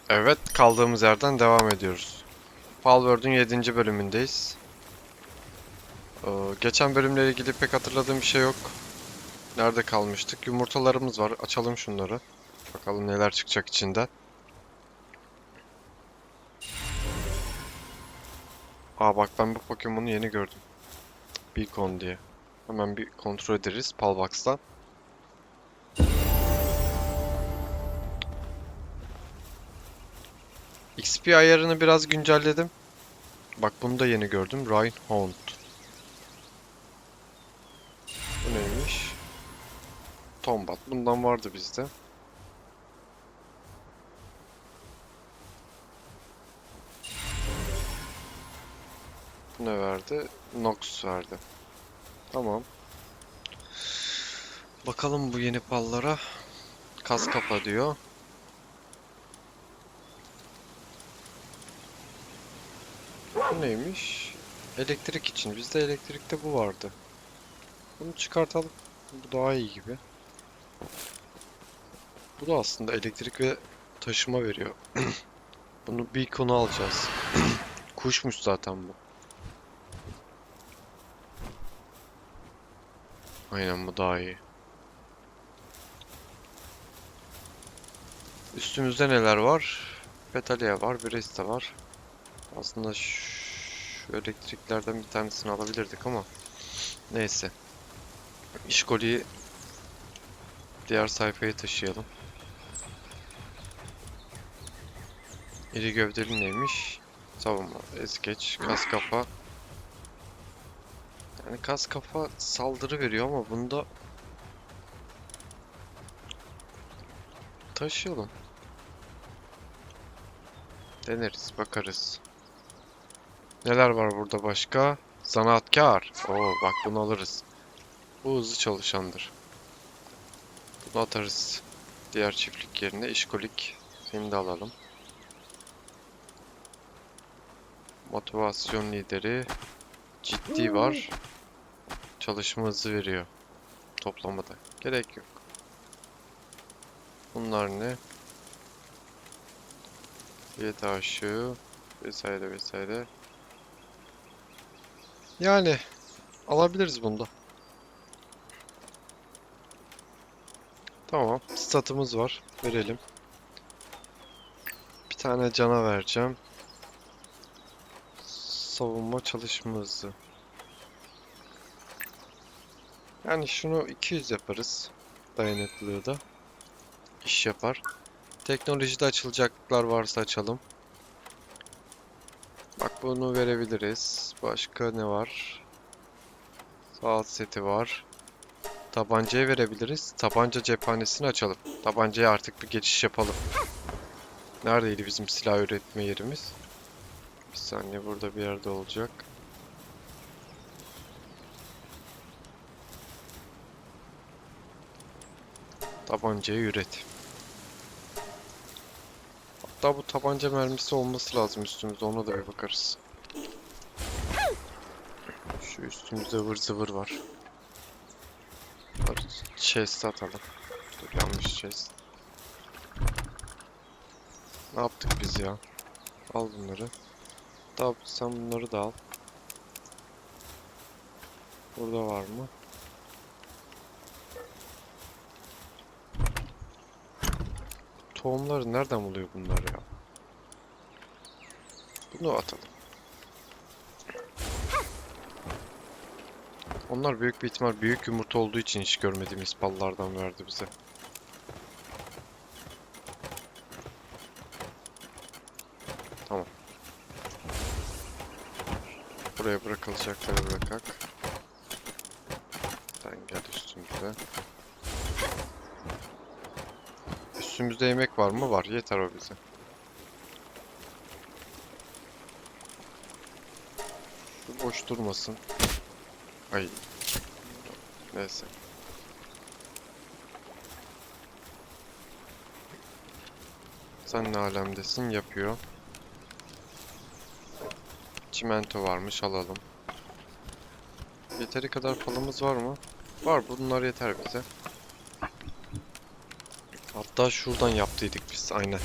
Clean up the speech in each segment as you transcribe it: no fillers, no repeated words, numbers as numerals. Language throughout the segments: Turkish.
Evet, kaldığımız yerden devam ediyoruz. Palworld'un 7. bölümündeyiz. Geçen bölümle ilgili pek hatırladığım bir şey yok. Nerede kalmıştık? Yumurtalarımız var. Açalım şunları. Bakalım neler çıkacak içinden. Aa bak ben bu Pokemon'u yeni gördüm. Beacon diye. Hemen bir kontrol ederiz Palbox'tan. XP ayarını biraz güncelledim. Bak bunu da yeni gördüm. Rhyhorn. Bu neymiş? Tombat. Bundan vardı bizde. Bu ne verdi? Nox verdi. Tamam. Bakalım bu yeni pallara. Kas kapa diyor. Bu neymiş? Elektrik için. Bizde elektrikte bu vardı. Bunu çıkartalım. Bu daha iyi gibi. Bu da aslında elektrik ve taşıma veriyor. Bunu Beacon'a alacağız. Kuşmuş zaten bu. Aynen bu daha iyi. Üstümüzde neler var? Petalea var, Bresta var. Aslında şu elektriklerden bir tanesini alabilirdik ama neyse. İşkoliyi diğer sayfaya taşıyalım. İri gövdeli neymiş? Savunma, ezgeç, kas kafa. Yani kas kafa saldırı veriyor ama bunda taşıyalım. Deneriz, bakarız. Neler var burada başka? Zanaatkar. Oo bak bunu alırız. Bu hızlı çalışandır. Bunu atarız. Diğer çiftlik yerine işkolik. Seni de alalım. Motivasyon lideri. Ciddi var. Çalışma hızı veriyor. Toplamada. Gerek yok. Bunlar ne? Diyet aşığı. Vesaire vesaire. Yani alabiliriz bunda. Tamam. Statımız var. Verelim. Bir tane cana vereceğim. Savunma çalışma hızı. Yani şunu 200 yaparız. Dayanıklılığı da. İş yapar. Teknolojide açılacaklar varsa açalım. Bak bunu verebiliriz. Başka ne var? Saat seti var. Tabancayı verebiliriz. Tabanca cephanesini açalım. Tabancaya artık bir geçiş yapalım. Neredeydi bizim silah üretme yerimiz? Bir saniye burada bir yerde olacak. Tabancayı üret. Hatta bu tabanca mermisi olması lazım üstümüzde. Ona da bir bakarız. Şu üstümüzde ıvır zıvır var. Bunları chest'e atalım. Dur yanlış chest. Ne yaptık biz ya? Al bunları. Daha sen bunları da al. Burada var mı? Tohumları nereden buluyor bunlar ya? Bunu atalım. Onlar büyük bir ihtimal büyük yumurta olduğu için hiç görmediğimiz pallardan verdi bize. Tamam. Buraya bırakılacakları bırakak. Sen gel üstümüze. Üstümüzde yemek var mı? Var. Yeter o bize. Şu boş durmasın. Ay. Neyse. Sen ne alemdesin? Yapıyor. Çimento varmış. Alalım. Yeteri kadar palımız var mı? Var. Bunlar yeter bize. Hatta şuradan yaptıydık biz. Aynen.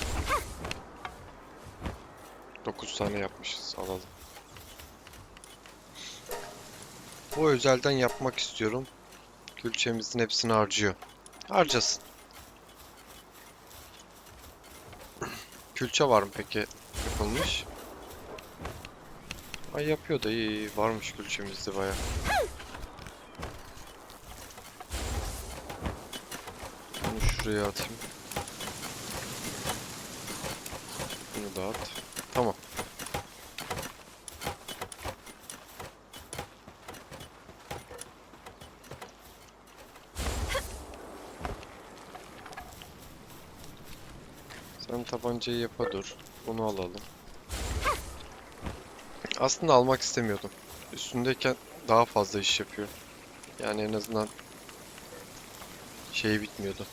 9 tane yapmışız. Alalım. Bu özelden yapmak istiyorum. Külçemizin hepsini harcıyor. Harcasın. Külçe var mı peki yapılmış? Ay yapıyor da iyi. Varmış külçemizde baya. Bunu şuraya atayım. Bunu da at. Tamam. Sen tabancayı yapa dur. Bunu alalım. Aslında almak istemiyordum. Üstündeyken daha fazla iş yapıyor. Yani en azından şey bitmiyordu.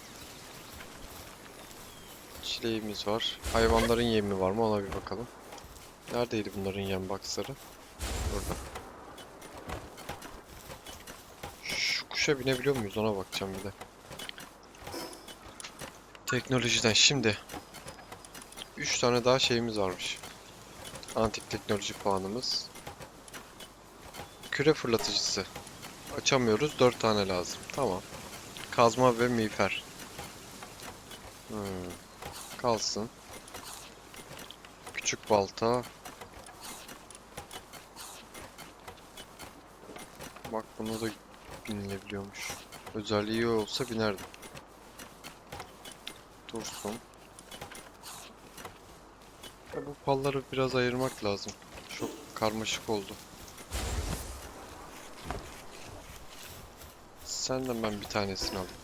Çileğimiz var. Hayvanların yemi var mı ona bir bakalım. Neredeydi bunların yem boxları? Burada. Şu kuşa binebiliyor muyuz ona bakacağım bir de. Teknolojiden şimdi 3 tane daha şeyimiz varmış. Antik teknoloji puanımız. Küre fırlatıcısı. Açamıyoruz. 4 tane lazım. Tamam. Kazma ve miğfer. Kalsın. Küçük balta. Bak bunu da binilebiliyormuş. Özelliği iyi olsa binerdim. Dursun. Ya bu palları biraz ayırmak lazım. Çok karmaşık oldu. Senden ben bir tanesini alayım.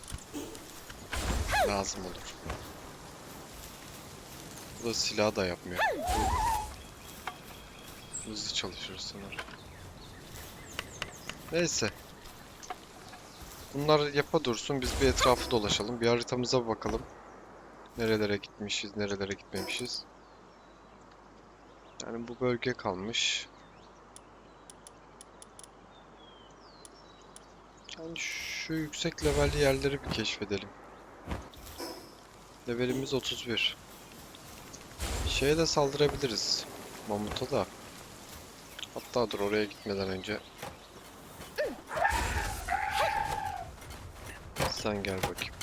Lazım olur. Bu da silah da yapmıyor. Hızlı çalışır sanırım. Neyse. Bunlar yapa dursun. Biz bir etrafı dolaşalım. Bir haritamıza bakalım. Nerelere gitmişiz, nerelere gitmemişiz. Yani bu bölge kalmış. Yani şu yüksek levelli yerleri bir keşfedelim. Levelimiz 31. Şeye de saldırabiliriz. Mamut'a da. Hatta dur oraya gitmeden önce. Sen gel bakayım.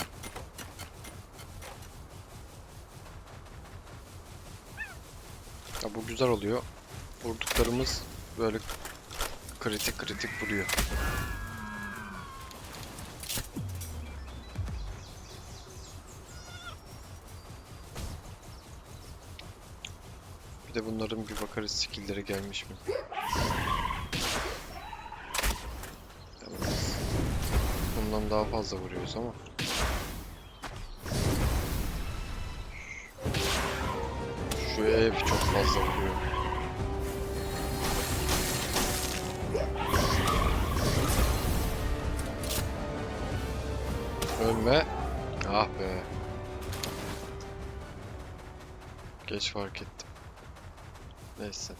Ya bu güzel oluyor. Vurduklarımız böyle kritik kritik vuruyor. Bir de bunların bir bakarız skill'leri gelmiş mi? Evet. Bundan daha fazla vuruyoruz ama. Şu ev çok fazla vuruyor. Ölme. Ah be. Geç fark ettim. Neyse.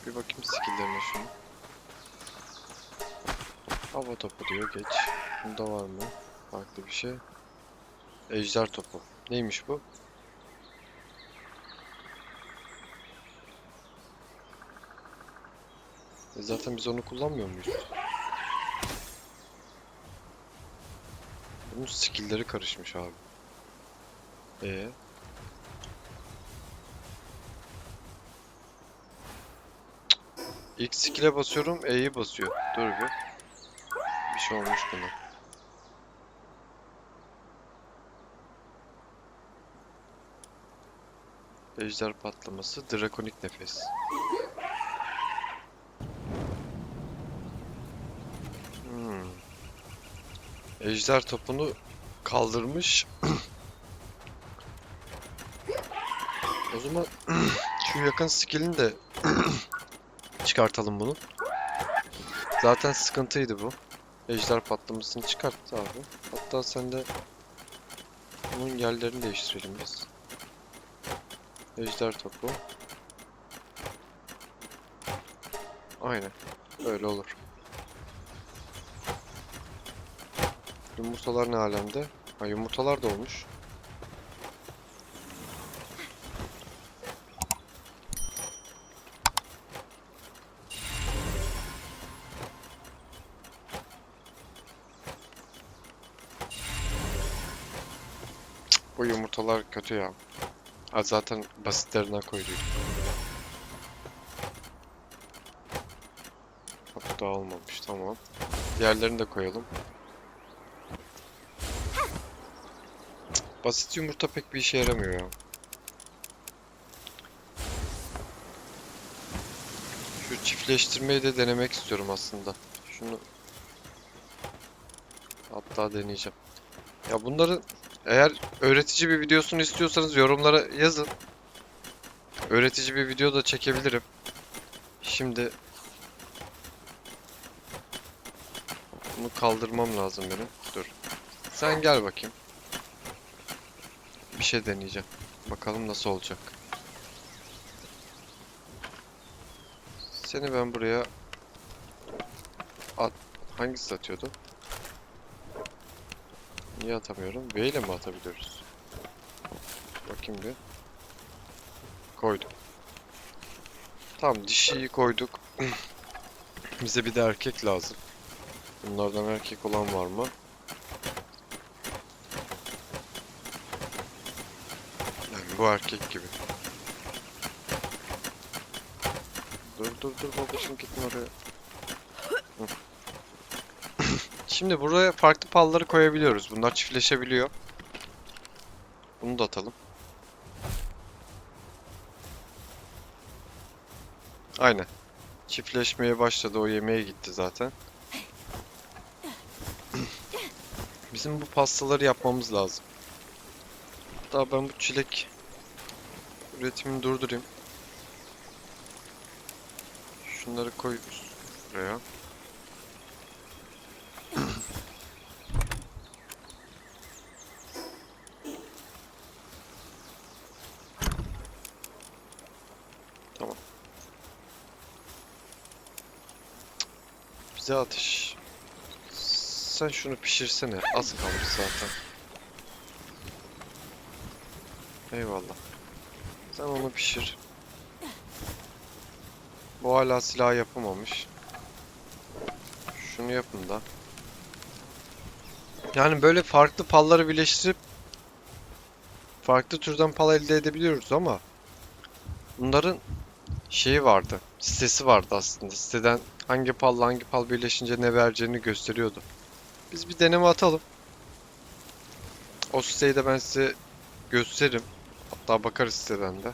Bir bakayım skill'lerine şunu. Hava topu diyor geç. Bunda var mı? Farklı bir şey. Ejder topu. Neymiş bu? Zaten biz onu kullanmıyor muyuz? Bunun skill'leri karışmış abi. İlk skill'e basıyorum, E'yi basıyor. Dur bir. Bir şey olmuş buna. Ejder patlaması, drakonik nefes. Ejder topunu kaldırmış. O zaman şu yakın skill'ini de çıkartalım bunu. Zaten sıkıntıydı bu. Ejder patlamasını çıkarttı abi. Hatta sen de bunun yerlerini değiştirelim biz. Ejder topu. Aynen. Böyle olur. Yumurtalar ne alemde? Ha, yumurtalar da olmuş. Bu yumurtalar kötü ya. Ha, zaten basitlerinden koyduydum. Ha, bu da olmamış. Tamam. Diğerlerini de koyalım. Basit yumurta pek bir işe yaramıyor ya. Şu çiftleştirmeyi de denemek istiyorum aslında. Şunu hatta deneyeceğim. Ya bunların eğer öğretici bir videosunu istiyorsanız yorumlara yazın. Öğretici bir video da çekebilirim. Şimdi bunu kaldırmam lazım benim. Dur. Sen gel bakayım. Bir şey deneyeceğim. Bakalım nasıl olacak. Seni ben buraya at. Hangisi atıyordu? Niye atamıyorum? V ile mi atabiliyoruz? Bakayım bir. Koydum. Tamam, dişiyi koyduk. Bize bir de erkek lazım. Bunlardan erkek olan var mı? Yani bu erkek gibi. Dur babacığım, gitme oraya. Hı. Şimdi buraya farklı palları koyabiliyoruz. Bunlar çiftleşebiliyor. Bunu da atalım. Aynen. Çiftleşmeye başladı. O yemeğe gitti zaten. Bizim bu pastaları yapmamız lazım. Hatta ben bu çilek üretimini durdurayım. Şunları koy buraya. Tamam. Bize ateş. Sen şunu pişirsene. Az kalmış zaten. Eyvallah. Sen onu pişir. Bu hala silah yapamamış. Şunu yapın da. Yani böyle farklı palları birleştirip farklı türden pal elde edebiliyoruz ama bunların şeyi vardı. Sitesi vardı aslında. Siteden hangi palla hangi pal birleşince ne vereceğini gösteriyordu. Biz bir deneme atalım. O siteyi de ben size gösteririm. Hatta bakarız siteden de.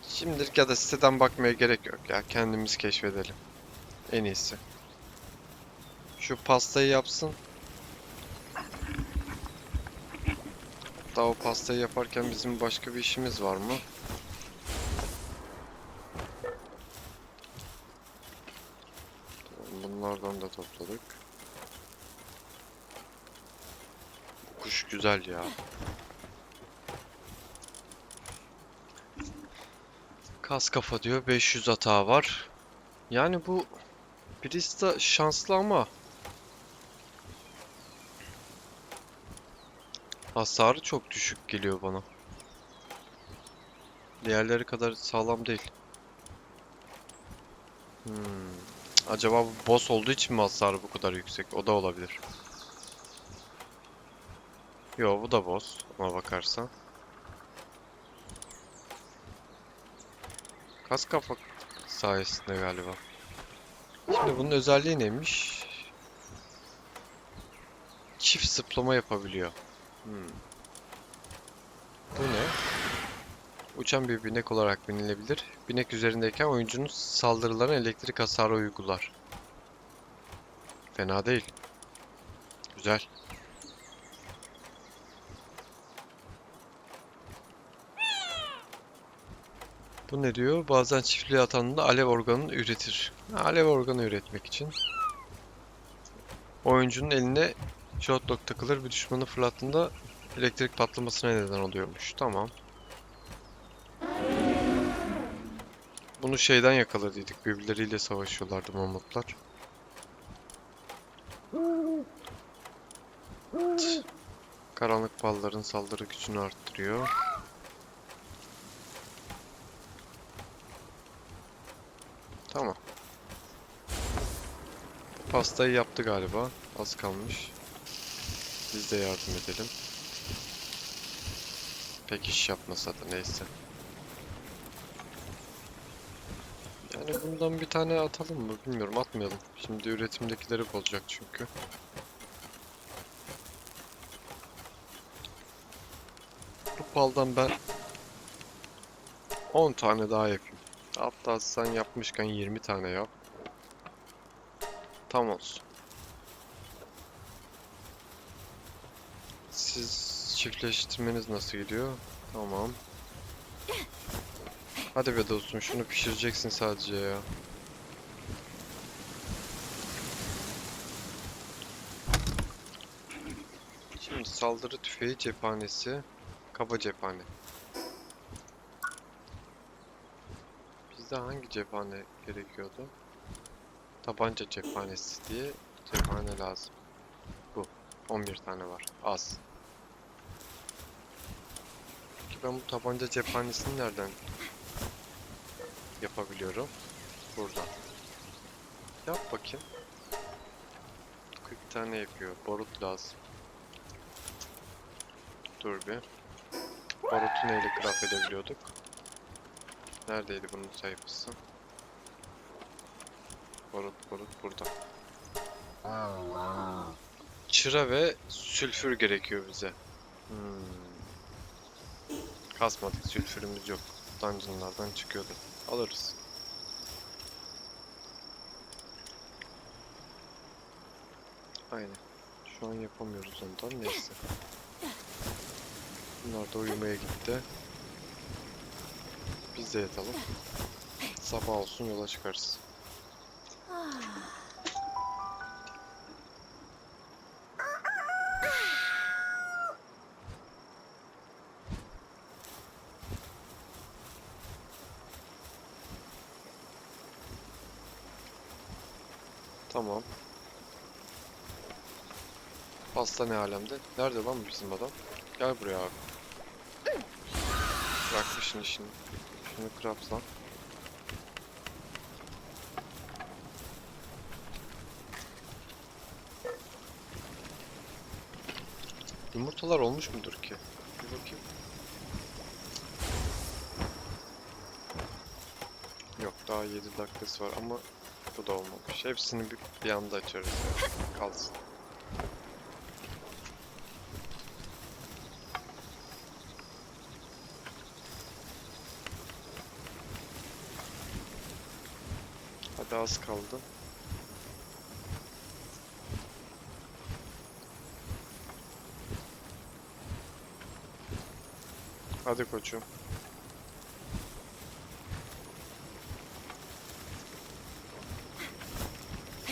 Şimdilik ya da siteden bakmaya gerek yok ya. Kendimiz keşfedelim. En iyisi. Şu pastayı yapsın. Hatta o pastayı yaparken bizim başka bir işimiz var mı? Tamam, bunlardan da topladık. Bu kuş güzel ya. Kas kafa diyor. 500 hata var. Yani bu Brista şanslı ama hasarı çok düşük geliyor bana. Diğerleri kadar sağlam değil. Hmm. Acaba bu boss olduğu için mi hasarı bu kadar yüksek? O da olabilir. Yo, bu da boss ona bakarsan. Kas kafa sayesinde galiba. Şimdi bunun özelliği neymiş? Çift zıplama yapabiliyor. Bu ne? Uçan bir binek olarak binilebilir. Binek üzerindeyken oyuncunun saldırılarına elektrik hasarı uygular. Fena değil. Güzel. Bu ne diyor? Bazen çiftliğe atandığında alev organını üretir. Alev organı üretmek için. Oyuncunun eline shotlock takılır. Bir düşmanı fırlattığında elektrik patlamasına neden oluyormuş. Tamam. Bunu şeyden yakaladıydık. Birbirleriyle savaşıyorlardı mamutlar. Karanlık balların saldırı gücünü arttırıyor. Tamam. Pastayı yaptı galiba. Az kalmış. Biz de yardım edelim. Pek iş yapmasa da neyse. Yani bundan bir tane atalım mı? Bilmiyorum, atmayalım. Şimdi üretimdekileri bozacak çünkü. Bu baldan ben 10 tane daha yapayım. Hatta sen yapmışken 20 tane yap. Tam olsun. Siz çiftleştirmeniz nasıl gidiyor? Tamam. Hadi be dostum, şunu pişireceksin sadece ya. Şimdi saldırı tüfeği cephanesi. Kaba cephane. Bizde hangi cephane gerekiyordu? Tabanca cephanesi diye cephane lazım. Bu. 11 tane var. Az. Peki ben bu tabanca cephanesini nereden yapabiliyorum? Buradan. Yap bakayım. 40 tane yapıyor. Barut lazım. Dur bir. Barutu neyle craft edebiliyorduk? Neredeydi bunun sayfası? Barut burada. Çıra ve sülfür gerekiyor bize. Kasmadık, sülfürümüz yok. Dungeonlardan çıkıyordu. Alırız. Aynen. Şu an yapamıyoruz ondan, neyse. Bunlar da uyumaya gitti. Biz de yatalım. Sabah olsun, yola çıkarız. Tamam. Pasta ne alemde? Nerede lan bizim adam? Gel buraya abi. Bırakmışsın işini. Şunu craftla. Yumurtalar olmuş mudur ki? Bir bakayım. Yok, daha 7 dakikası var ama bu da olmamış. Hepsini bir anda açarız ya. Kalsın. Hadi, az kaldı. Hadi koçum.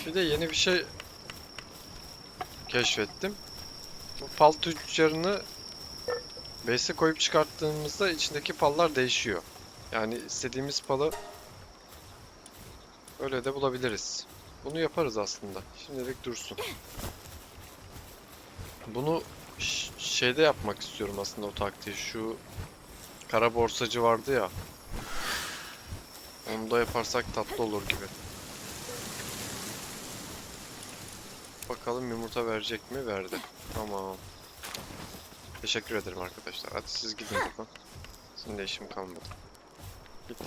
Bir de yeni bir şey keşfettim. Bu pal tüccarını base'e koyup çıkarttığımızda içindeki pallar değişiyor. Yani istediğimiz palı öyle de bulabiliriz. Bunu yaparız aslında. Şimdilik dursun. Bunu şeyde yapmak istiyorum aslında, o taktiği. Şu kara borsacı vardı ya. Onu da yaparsak tatlı olur gibi. Bakalım yumurta verecek mi? Verdi. Tamam. Teşekkür ederim arkadaşlar. Hadi siz gidin buradan. Sizin de işim kalmadı. Git.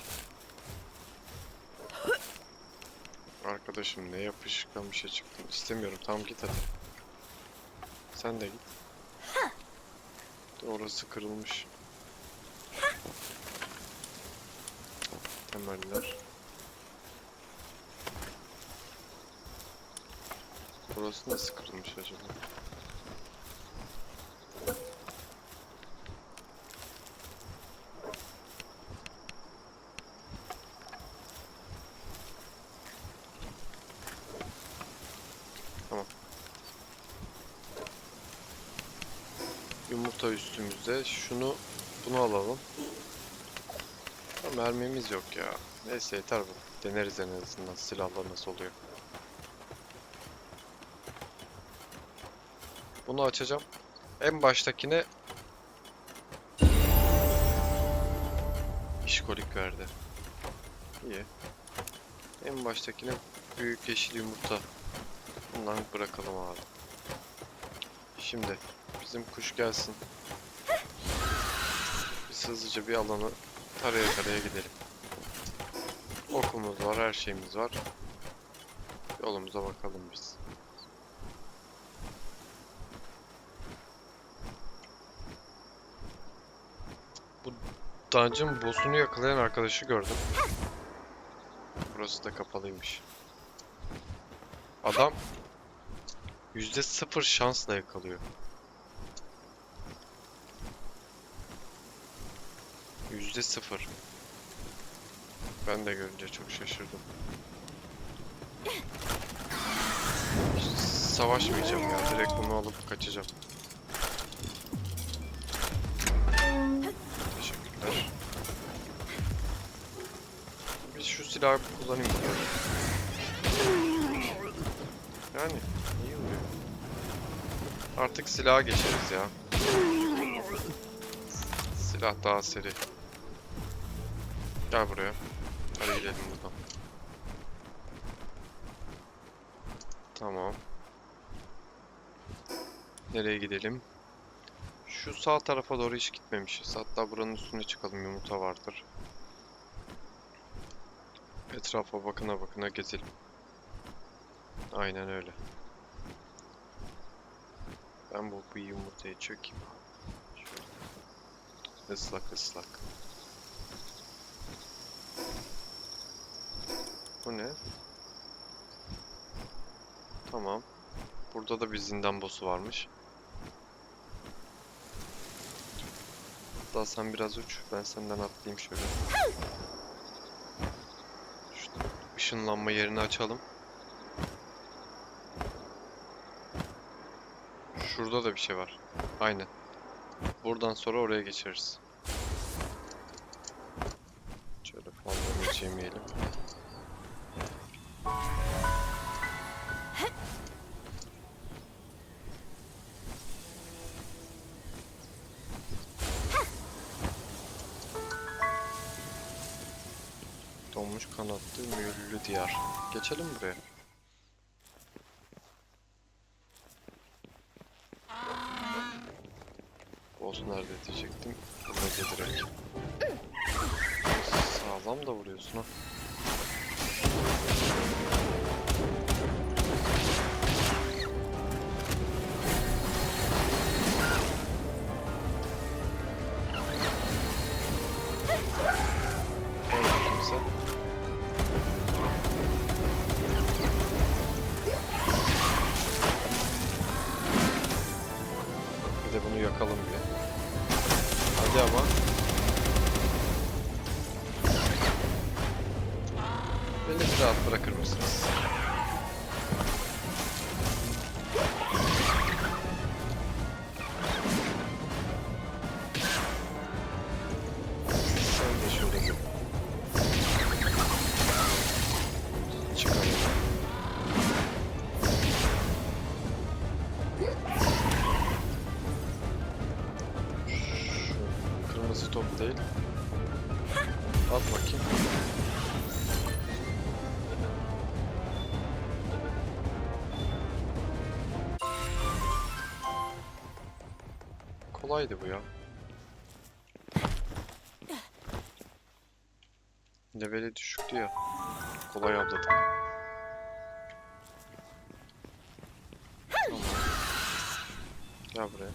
Arkadaşım, ne yapışkan bir şey çıktın. İstemiyorum. Tamam, git hadi. Sen de git. Orası kırılmış. Temeller. Burası nasıl kırılmış acaba? Tamam. Yumurta üstümüzde. Bunu alalım. Ha, mermimiz yok ya. Neyse yeter bu. Deneriz en azından silahlar nasıl oluyor. Bunu açacağım. En baştakine işkolik verdi. İyi. En baştakine büyük yeşil yumurta. Bundan bırakalım abi. Şimdi bizim kuş gelsin. Biz hızlıca bir alanı taraya taraya gidelim. Okumuz var, her şeyimiz var. Yolumuza bakalım biz. Bu dungeon boss'unu yakalayan arkadaşı gördüm. Burası da kapalıymış. Adam %0 şansla yakalıyor. %0. Ben de görünce çok şaşırdım. Savaşmayacağım ya. Direkt bunu alıp kaçacağım. Teşekkürler. Bir şu silahı bir kullanayım bakalım. Yani iyi oluyor. Artık silaha geçeriz ya. Silah daha seri. Gel buraya. Hadi gidelim buradan. Tamam. Nereye gidelim? Şu sağ tarafa doğru hiç gitmemişiz. Hatta buranın üstüne çıkalım. Yumurta vardır. Etrafa bakına bakına gezelim. Aynen öyle. Ben bu yumurtayı çökeyim abi. Şöyle. Islak ıslak. Bu ne? Tamam. Burada da bir zindan boss'u varmış. Hatta sen biraz uç. Ben senden atlayayım şöyle. Şu ışınlanma yerini açalım. Şurada da bir şey var. Aynen. Buradan sonra oraya geçeriz. Şöyle fazla hiç yemeyelim. Donmuş kanatlı mühürlü diyar. Geçelim buraya. Boss nerede diyecektim. Burada direkt. Sağlam da vuruyorsun ha. Öyle kimse. Bir de bunu yakalım bir. Hadi ama. Beni bir rahat bırakır mısınız? Sen de şöyle bir çıkalım. Şu kırmızı top değil. At bakayım. Kolaydı bu ya. Leveli düşüktü ya. Kolay avladık. Tamam. Gel buraya.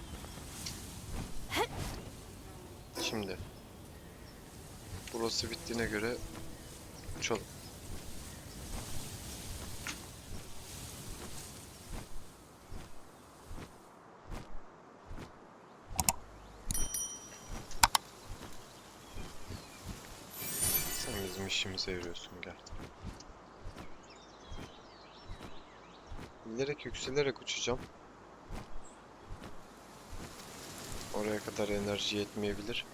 Şimdi. Burası bittiğine göre uçalım. Sen bizim işimize yarıyorsun, gel. Bilerek yükselerek uçacağım. Oraya kadar enerji yetmeyebilir.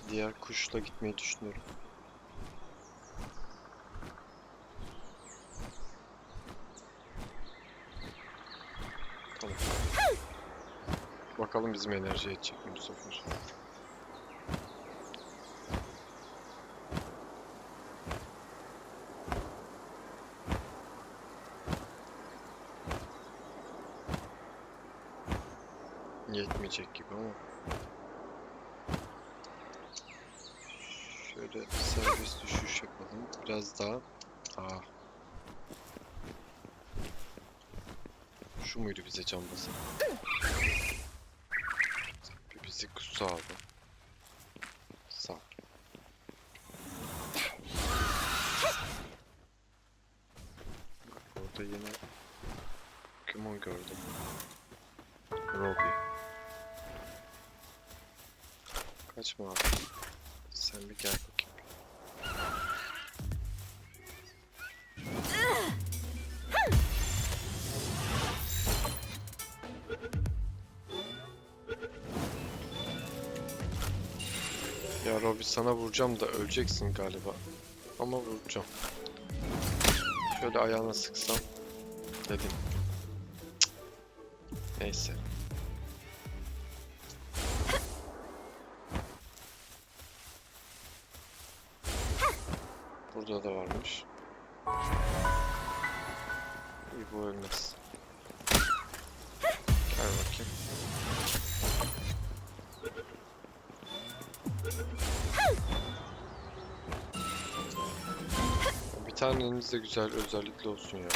Diğer kuşla gitmeyi düşünüyorum. Tamam. Bakalım bizim enerji yetecek mi bu sefer. Yetmeyecek gibi ama. Şöyle servis düşüş yapalım. Biraz daha. Aa. Şu muydu bize can basan? Bir bizi kusu aldı. Sağ ol. Bak orada yine Pokemon gördüm. Robbie. Kaçma abi. Sen bir gel bakayım. Ya Robbie sana vuracağım da öleceksin galiba. Ama vuracağım. Şöyle ayağına sıksam dedim. Cık. Neyse. Burada da varmış. İyi bu ölmez. Gel bakayım. Bir tane elimizde güzel özellikle olsun ya.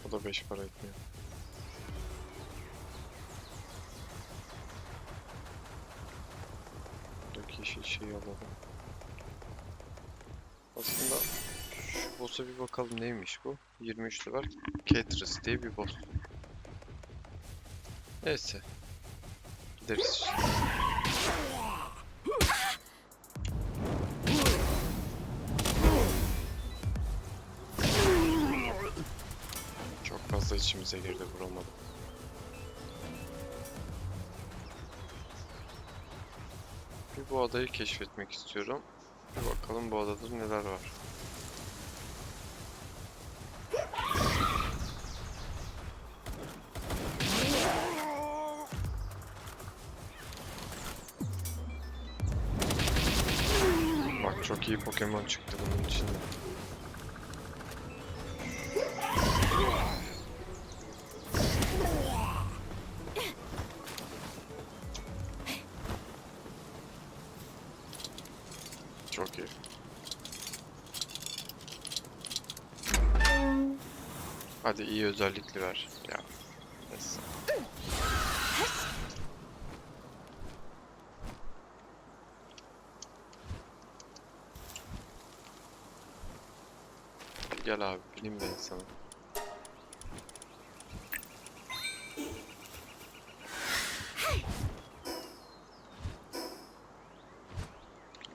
O da 5 para etmiyor. Buradaki yeşil şeyi alalım. Aslında şu boss'a bir bakalım neymiş bu? 23 level Caterus diye bir boss. Neyse. Gideriz işte. Çok fazla içimize girdi, vuramadım. Bir bu adayı keşfetmek istiyorum. Bir bakalım bu adada neler var. Bak çok iyi Pokemon çıktı bunun içinde. Çok iyi. Hadi iyi özellikli ver. Ya. Neyse. Gel abi, bileyim ben sana.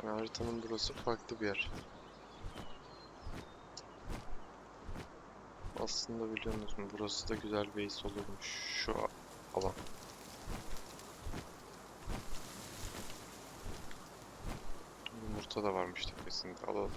Yani haritanın burası farklı bir yer. Aslında biliyor musun, burası da güzel base olurmuş şu alan. Yumurta da varmış tepesinde, alalım.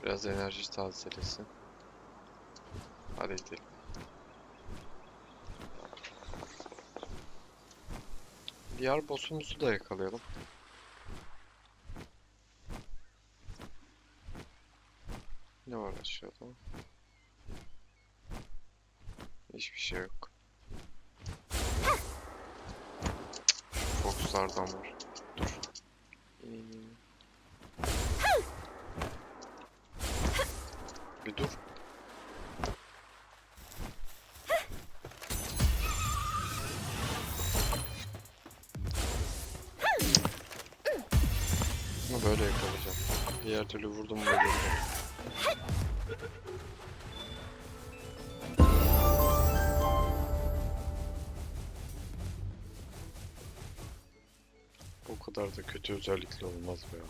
Biraz enerji tazelesin. Hadi gidelim. Diğer boss'umuzu da yakalayalım. Ne var aşağıda? Hiçbir şey yok. Fox'lardan var. Dur. Bir dur. Bunu böyle yakalayacağım. Diğer türlü vurdum mu böyle. O kadar da kötü özellikle olmaz be ya.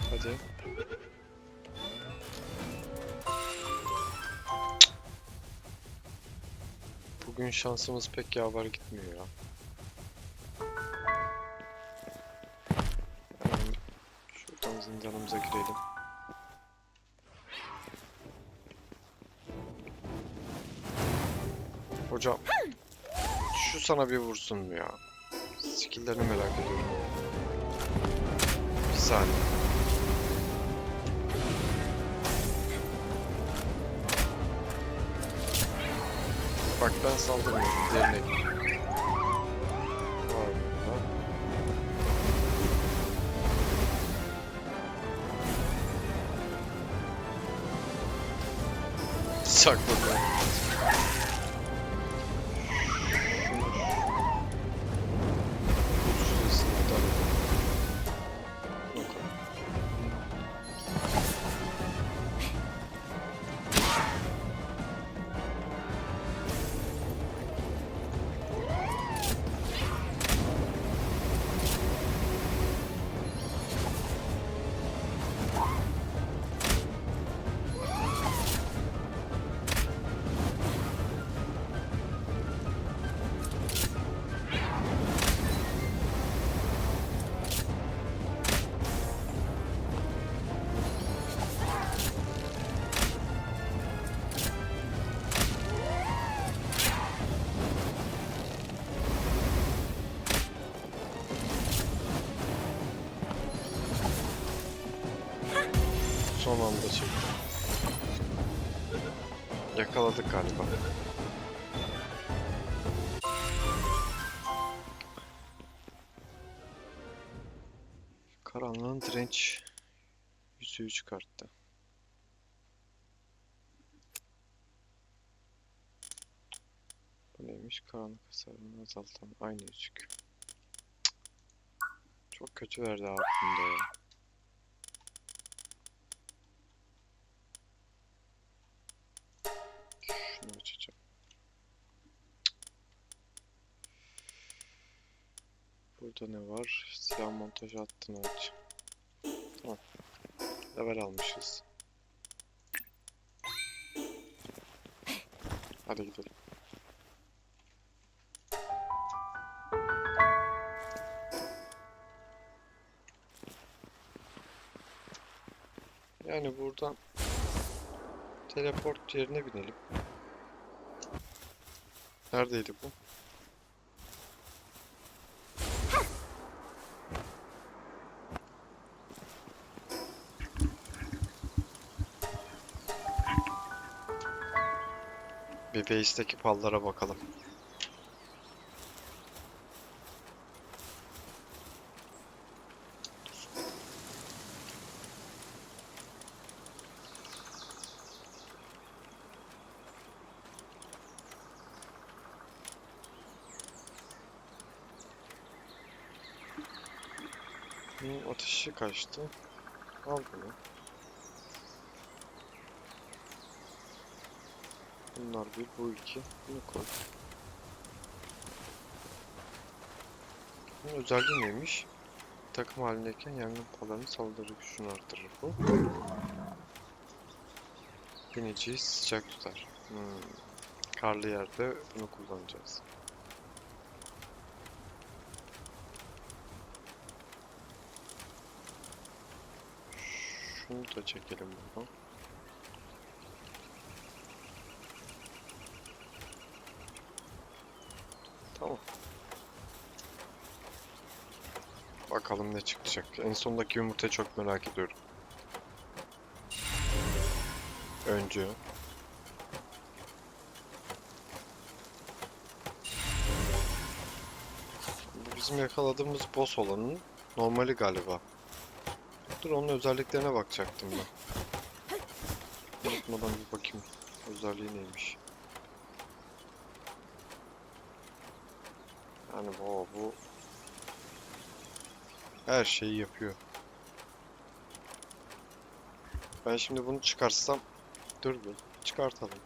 Hadi. Bugün şansımız pek yaver gitmiyor ya. Hemen şuradan zindanımıza girelim. Hocam, şu sana bir vursun mu ya? Skill'lerini merak ediyorum. Bir saniye. Bak ben saldırmıyorum. Diğerine git. Var burada. Sakladım. Süresini atalım. Bakalım. Son anda çektim. Yakaladık galiba. Karanlığın direnç yüzüğü çıkarttı. Bu neymiş? Karanlık hasarını azaltan aynı yüzük. Çok kötü verdi abi bunda ya. Şunu açacağım. Burada ne var? Silah montaj hattını aç. Tamam. Level almışız. Hadi gidelim. Yani buradan teleport yerine binelim. Neredeydi bu? Bir base'teki pallara bakalım. Bunun ateşi kaçtı. Al bunu. Bunlar bir, bu iki. Bunu koy. Bunun özelliği neymiş? Takım halindeyken yangın palarının saldırı gücünü artırır bu. Biniciyi sıcak tutar. Karlı yerde bunu kullanacağız. Şunu da çekelim buradan. Tamam. Bakalım ne çıkacak. En sondaki yumurtayı çok merak ediyorum. Öncü. Bu bizim yakaladığımız boss olanın normali galiba. Dur, onun özelliklerine bakacaktım ben. Unutmadan bir bakayım. Özelliği neymiş? Yani bu her şeyi yapıyor. Ben şimdi bunu çıkarsam... Dur bir. Çıkartalım.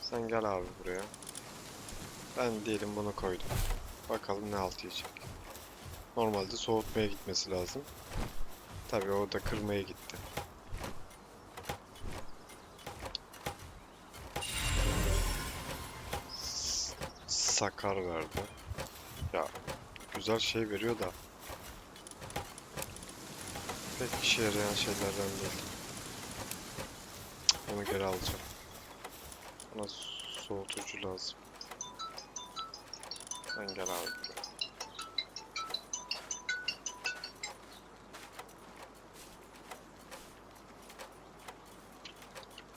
Sen gel abi buraya. Ben diyelim bunu koydum. Bakalım ne halt yiyecek. Normalde soğutmaya gitmesi lazım. Tabii o da kırmaya gitti. Sakar verdi. Ya güzel şey veriyor da pek işe yarayan şeylerden değil. Onu geri alacağım. Bana soğutucu lazım. Sen gel abi buraya.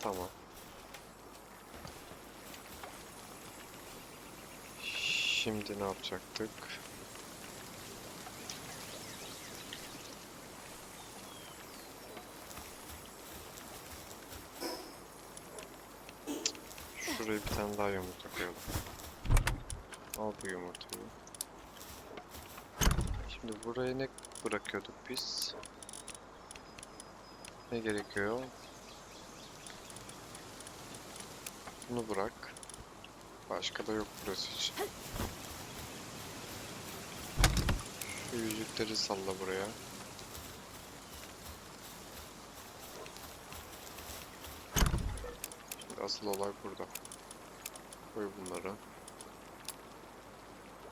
Tamam. Şimdi ne yapacaktık? Şuraya bir tane daha yumurta koyalım. Al bu yumurtayı. Şimdi buraya ne bırakıyorduk biz? Ne gerekiyor? Bunu bırak. Başka da yok burası için. Şu yüzükleri salla buraya. Şimdi asıl olay burada. Koy bunları.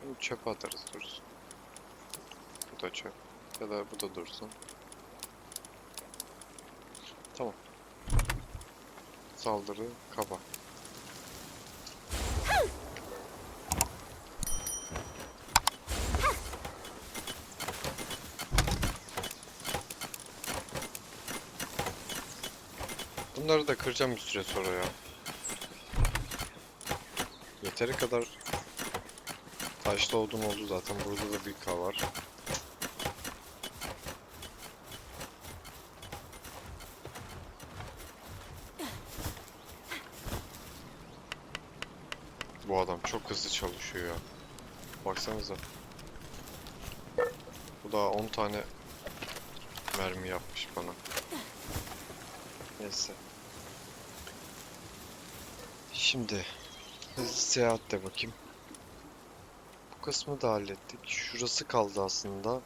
Bunu çöpe atarız dursun. Bu da çöp. Ya da bu da dursun. Tamam. Saldırı kaba. Bunları da kıracağım bir süre sonra ya. Yeteri kadar taşlı odun oldu zaten. Burada da bir K var. Bu adam çok hızlı çalışıyor ya. Baksanıza. Bu da 10 tane mermi yapmış bana. Neyse. Şimdi hızlı seyahatle bakayım. Bu kısmı da hallettik. Şurası kaldı aslında.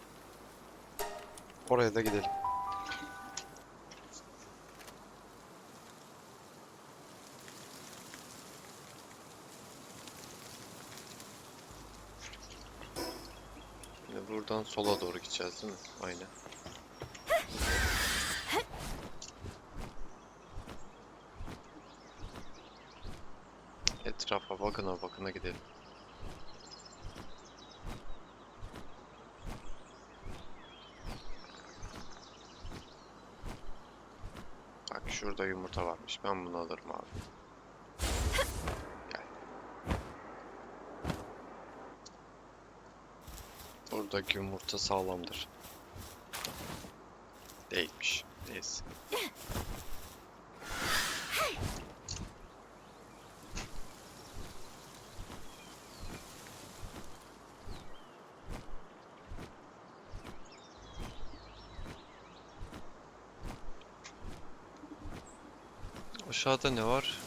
Oraya da gidelim. Şimdi buradan sola doğru gideceğiz değil mi? Aynen. Etrafa bakına bakına gidelim. Bak şurada yumurta varmış. Ben bunu alırım abi. Gel. Buradaki yumurta sağlamdır. Değilmiş. Neyse. Aşağıda ne var?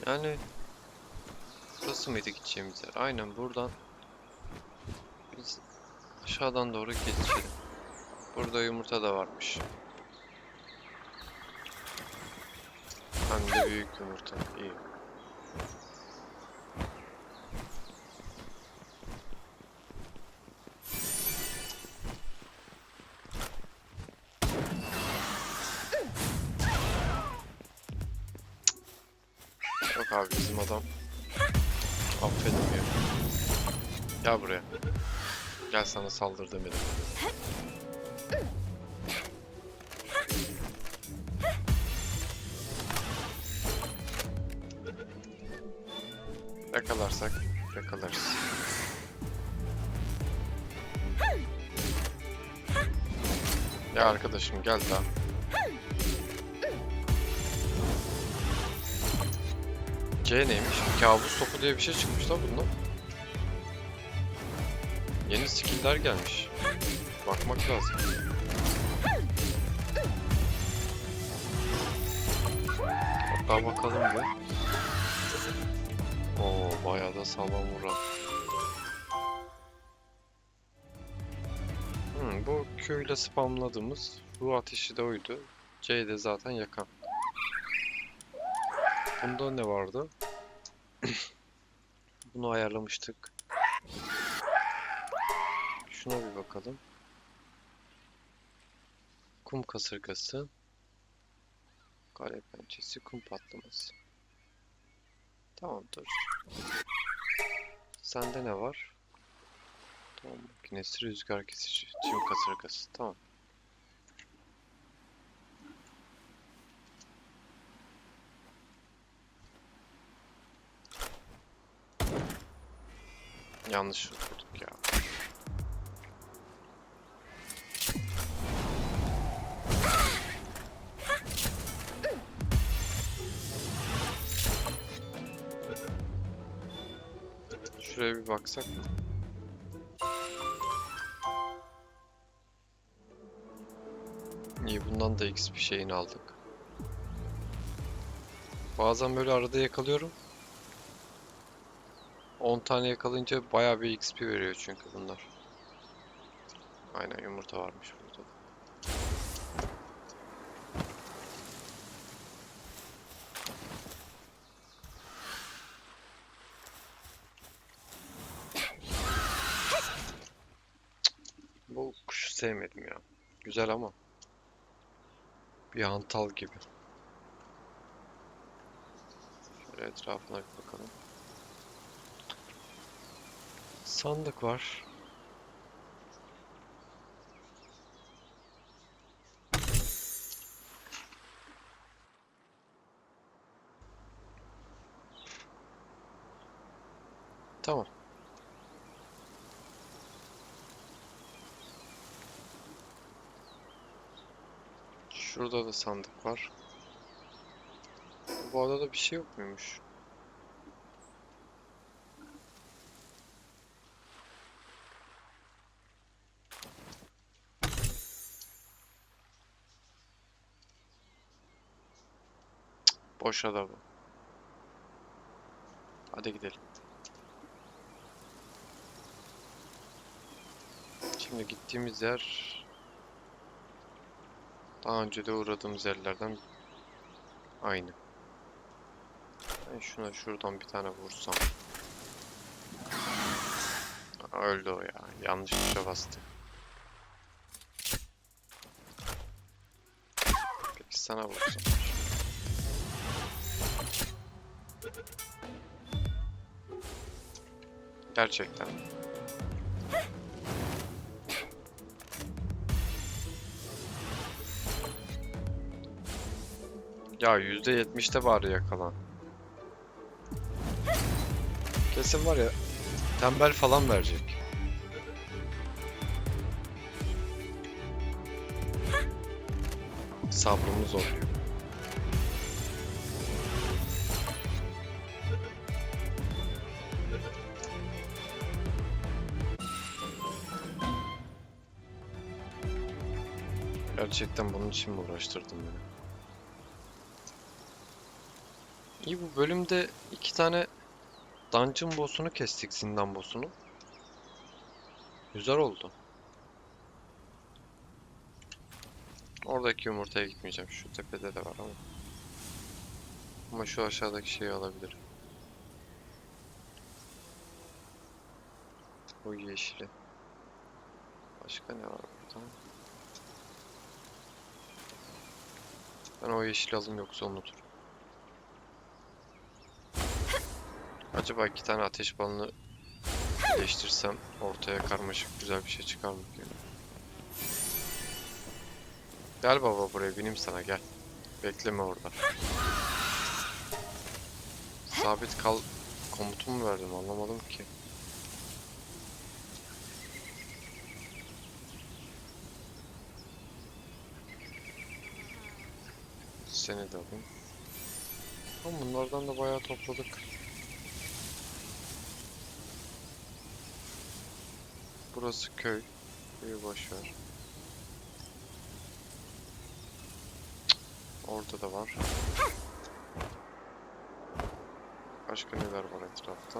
Yani burası mıydı gideceğimiz yer? Aynen buradan biz aşağıdan doğru geçelim. Burada yumurta da varmış. Hem de büyük yumurta. İyi. Yok abi bizim adam affedemiyor. Gel buraya. Gel sana saldır demedim. Yakalarsak yakalarız. Ya arkadaşım gel daha. C neymiş? Kabus topu diye bir şey çıkmış da bundan. Yeni skill'ler gelmiş. Bakmak lazım. Daha bakalım bir. Oo, bayağı da sağlam vuran. Bu Q ile spamladığımız ruh ateşi de oydu. C de zaten yakan. Bunda ne vardı? Bunu ayarlamıştık. Şuna bir bakalım. Kum kasırgası. Kale pençesi, kum patlaması. Tamamdır. Sende ne var? Tamam, makinesi, rüzgar kesici, çim kasırgası. Tamam. Yanlış okuduk ya. Şuraya bir baksak mı? İyi, bundan da X bir şeyini aldık. Bazen böyle arada yakalıyorum. 10 tane yakalayınca bayağı bir XP veriyor çünkü bunlar. Aynen, yumurta varmış burada. Bu kuşu sevmedim ya. Güzel ama bir hantal gibi. Şöyle etrafına bir bakalım. Sandık var. Tamam. Şurada da sandık var. Bu adada bir şey yok muymuş? Boş ada bu. Hadi gidelim. Şimdi gittiğimiz yer daha önce de uğradığımız yerlerden aynı. Ben şuna şuradan bir tane vursam. Öldü o ya. Yanlış tuşa bastı. Peki sana vursam. Gerçekten. Ya %70'te bari yakalan. Kesin var ya, tembel falan verecek. Sabrımız oluyor. Gerçekten bunun için mi uğraştırdım beni? İyi, bu bölümde 2 tane dungeon boss'unu kestik, zindan boss'unu. Güzel oldu. Oradaki yumurtaya gitmeyeceğim. Şu tepede de var ama. Ama şu aşağıdaki şeyi alabilirim. Bu yeşili. Başka ne var burada? Ben o yeşili alayım, yoksa unuturum. Acaba 2 tane ateş balını değiştirsem ortaya karmaşık güzel bir şey çıkar mı diye. Gel baba, buraya bineyim sana, gel. Bekleme orada. Sabit kal komutu mu verdim, anlamadım ki. Seni de alayım. Ama bunlardan da bayağı topladık. Burası köy. Köyü boş ver. Orada da var. Başka neler var etrafta?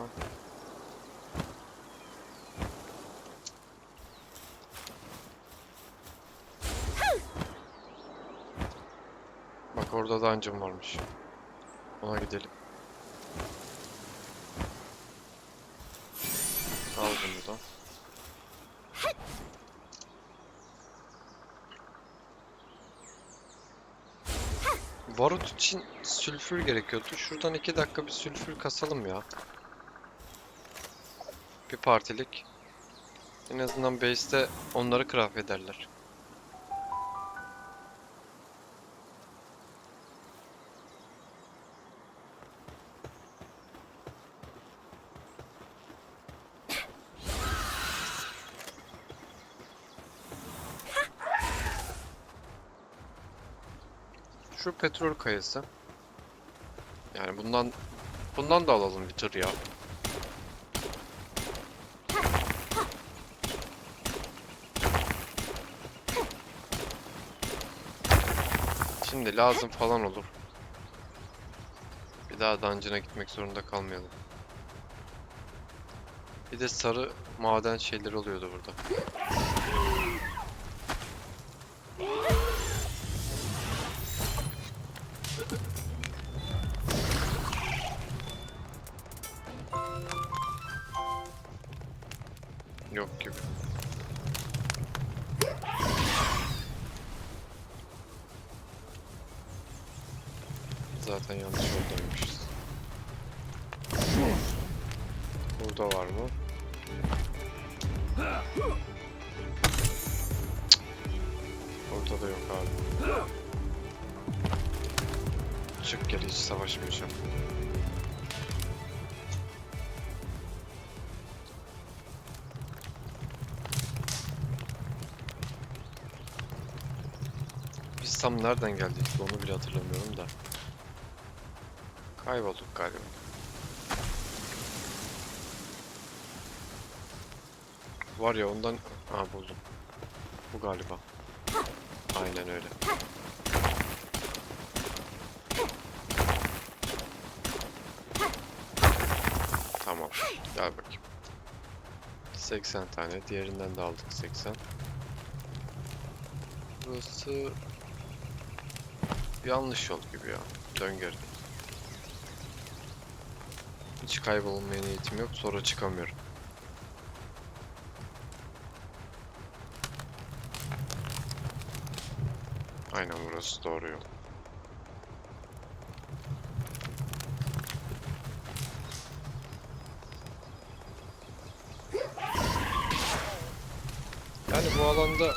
Bak orada dungeon varmış. Ona gidelim. Al bunu da. Barut için sülfür gerekiyordu. Şuradan 2 dakika bir sülfür kasalım ya. Bir partilik. En azından base'te onları craft ederler. Şu petrol kayası. Yani bundan da alalım bir tır ya. Şimdi lazım falan olur. Bir daha dungeon'a gitmek zorunda kalmayalım. Bir de sarı maden şeyleri oluyordu burada. Yok gibi. Zaten yanlış yoldaymışız. Burada var mı? Burada da yok abi. Çık gel, hiç savaşmayacağım. Biz tam nereden geldik onu bile hatırlamıyorum da. Kaybolduk galiba. Var ya ondan... Aa, buldum. Bu galiba. Aynen öyle. Tamam. Gel bakayım. 80 tane. Diğerinden de aldık 80. Burası... yanlış yol gibi ya. Dön geri. Hiç kaybolmaya niyetim yok. Sonra çıkamıyorum. Aynen burası doğru yol. Yani bu alanda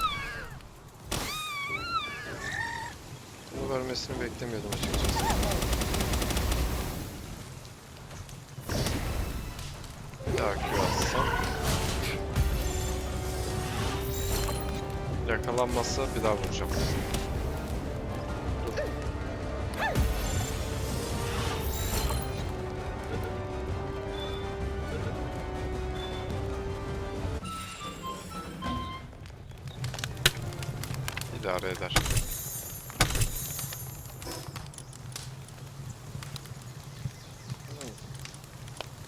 bunu vermesini beklemiyordum açıkçası. Bir daha Q atsam. Yakalanmazsa bir daha vuracağım. Dur. İdare eder.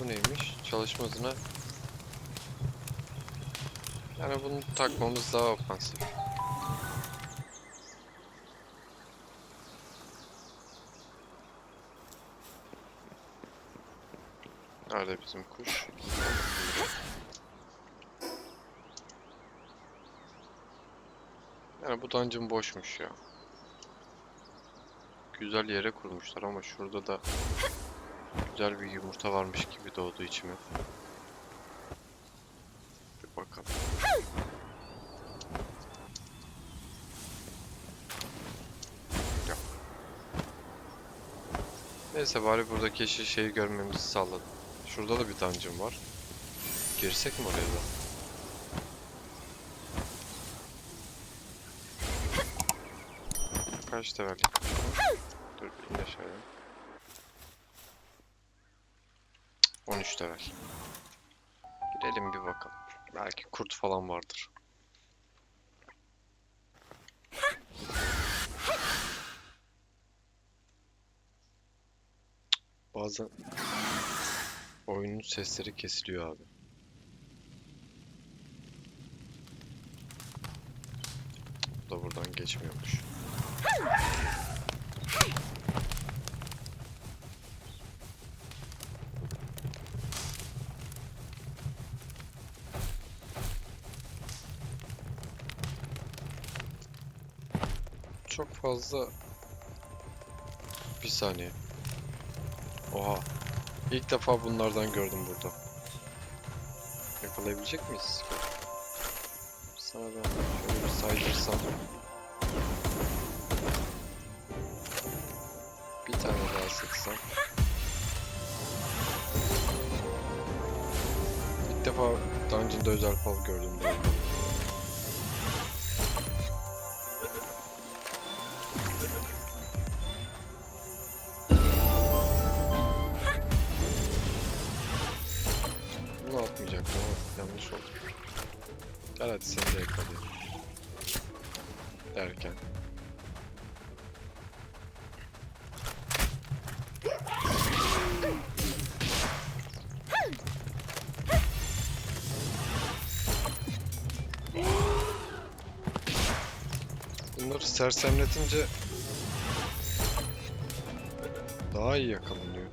Bu neymiş? Çalışma hızına. Yani bunu takmamız daha ofansif. Nerede bizim kuş? Yani bu dungeon boşmuş ya. Güzel yere kurmuşlar ama şurada da güzel bir yumurta varmış gibi doğdu içime. Bir bakalım. Yok. Neyse bari buradaki yeşil şeyi görmemizi sağladı. Şurada da bir dungeon var. Girsek mi oraya da? Kaç levellik? Dur bir in aşağıya. 13 level. Girelim bir bakalım. Belki kurt falan vardır. Bazen Oyunun sesleri kesiliyor abi. Bu da buradan geçmiyormuş. Çok fazla... Bir saniye. Oha. İlk defa bunlardan gördüm burada. Yakalayabilecek miyiz? Sana ben şöyle bir saydırsam. Bir tane daha sıksam. İlk defa Dungeon'da özel pal gördüm bu oyunda. Bunu atmayacaktım ama yanlış oldu. Gel hadi seni de yakalayayım. Derken. Bunları sersemletince daha iyi yakalanıyor.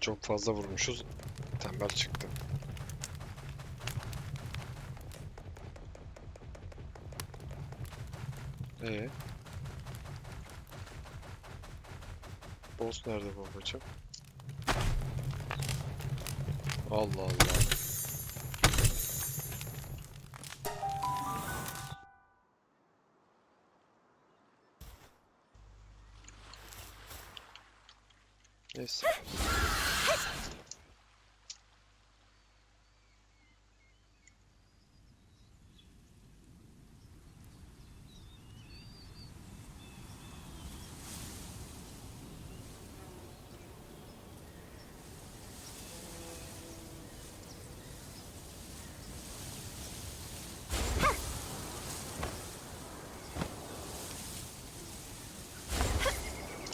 Çok fazla vurmuşuz. Tembel çıktı. Boss nerede babacığım? Allah Allah. Neyse.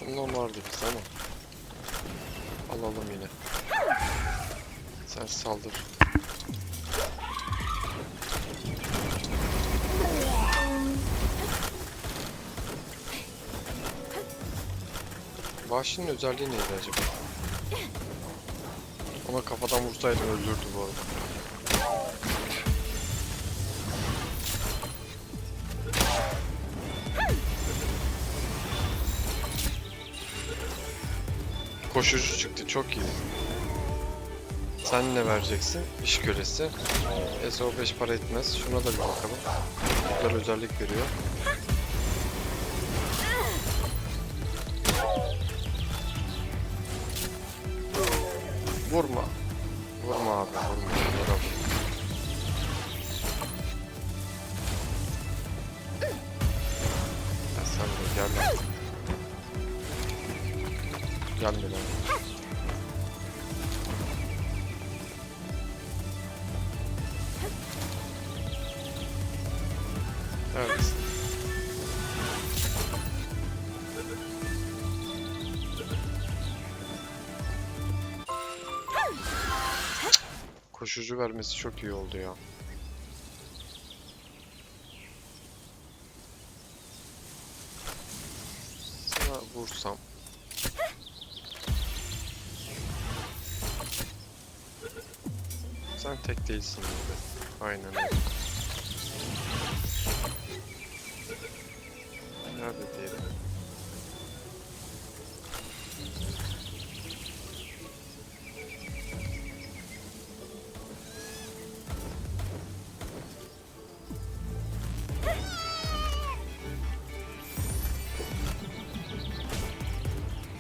Bundan vardı biz ama. Alalım yine. Sen saldır. Vahşinin özelliği neydi acaba? Ona kafadan vursaydım öldürdü bu arada. Koşucu çıktı, çok iyi. Sen ne vereceksin? İş kölesi. SO5 para etmez. Şuna da bir bakalım. Güzel özellik veriyor. Vurma. Vurma abi, vurma. Vurma. Ya sen de gel lan. Gelme lan. Evet. Koşucu vermesi çok iyi oldu ya. Sana vursam. Sen tek değilsin gibi. Aynen öyle. Nerede diyelim?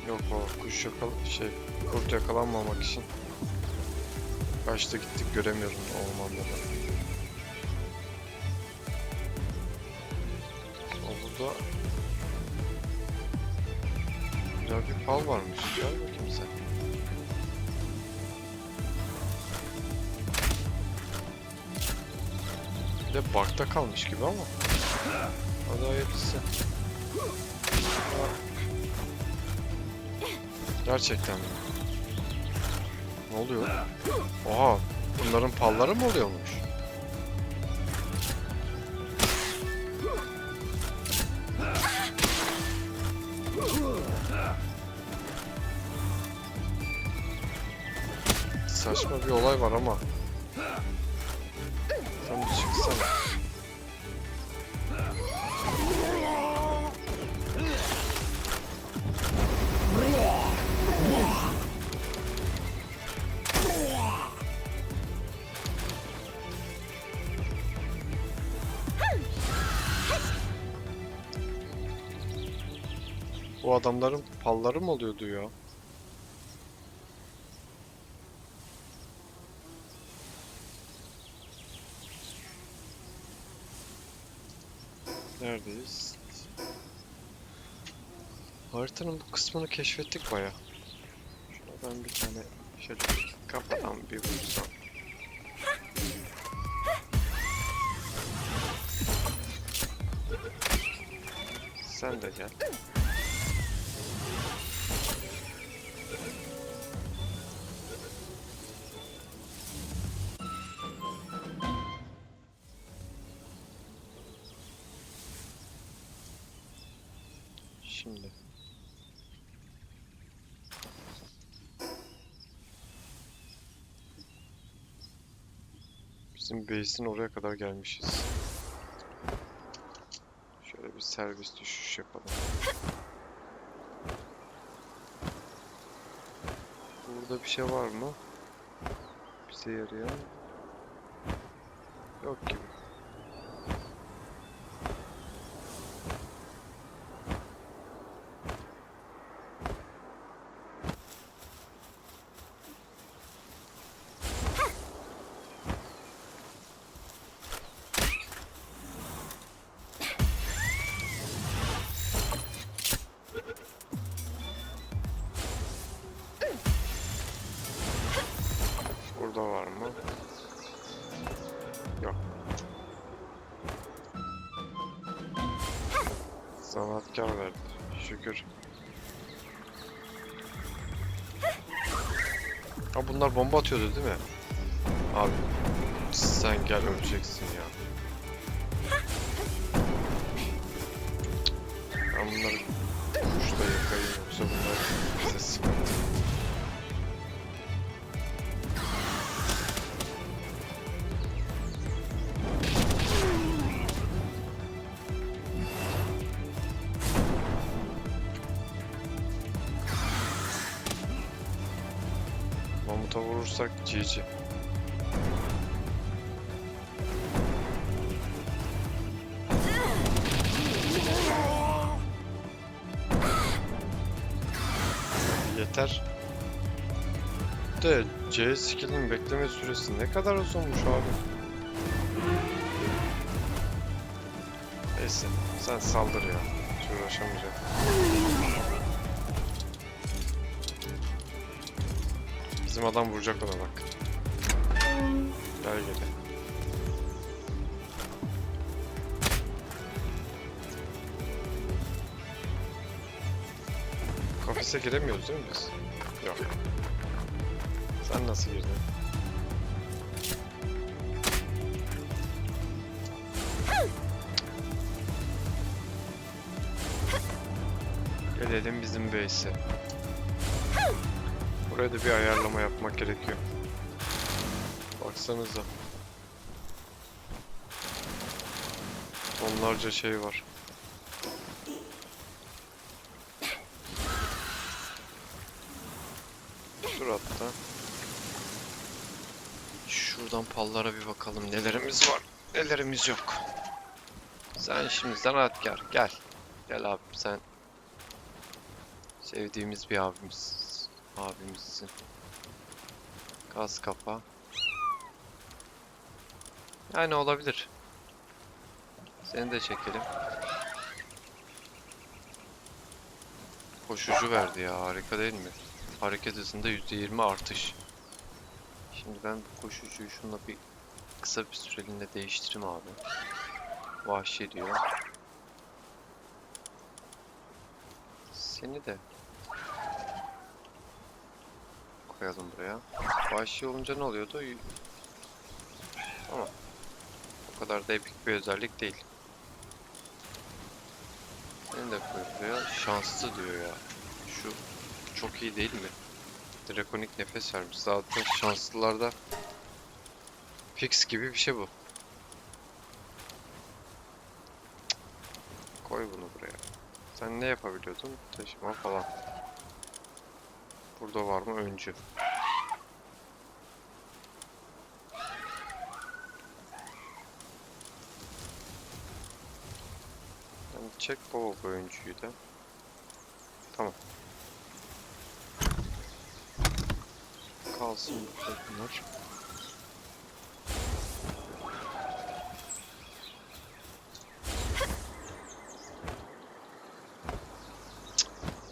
Yok, o kuş kurt yakalanmamak için. Kaçta gittik göremiyorum ormanları. O burada güzel bir pal varmış. Gel bakayım sen. Bir de bug'da kalmış gibi ama. Hadi hayırlısı. Gerçekten mi? Ne oluyor? Oha! Bunların palları mı oluyormuş? Saçma bir olay var ama. Sen bir çıksana. Bu adamların palları mı oluyordu ya? Neredeyiz? Haritanın bu kısmını keşfettik baya. Şuna ben bir tane şöyle kafadan bir vursam. Sen de gel. Şimdi. Bizim base'in oraya kadar gelmişiz. Şöyle bir servis düşüş yapalım. Burada bir şey var mı? Bize yarayan. Yok gibi. Burada var mı? Yok. Sanatkar verdi. Şükür. Ha bunlar bomba atıyordu değil mi? Abi sen gel öleceksin ya. Ben bunları kuşla yakayım yoksa bunlar bize sıkıntı. Mamuta vurursak GG. Yeter. De C skill'in bekleme süresi ne kadar uzunmuş abi. Neyse sen saldır ya. Hiç uğraşamayacak. Bizim adam vuracak ona bak. Gel gel. Kafese giremiyoruz değil mi biz? Yok. Sen nasıl girdin? Gelelim bizim base'e. Buraya da bir ayarlama yapmak gerekiyor. Baksanıza. Onlarca şey var. Dur hatta. Şuradan pallara bir bakalım nelerimiz var, nelerimiz yok. Sen şimdi zanaatkar gel. Gel abi sen. Sevdiğimiz bir abimizsin. Gaz kafa. Yani olabilir. Seni de çekelim. Koşucu verdi ya, harika değil mi? Hareket hızında %20 artış. Şimdi ben bu koşucuyu şununla bir kısa bir süreliğine değiştireyim abi. Vahşi diyor. Seni de koyalım buraya. Vahşi olunca ne oluyordu? Tamam. O kadar da epik bir özellik değil. Seni de koy buraya. Şanslı diyor ya. Şu çok iyi değil mi? Drakonik nefes vermiş. Zaten şanslılarda fix gibi bir şey bu. Koy bunu buraya. Sen ne yapabiliyordun? Taşıma falan. Burada var mı? Öncü. Yani çek baba bu öncüyü de. Tamam. Kalsın bunlar.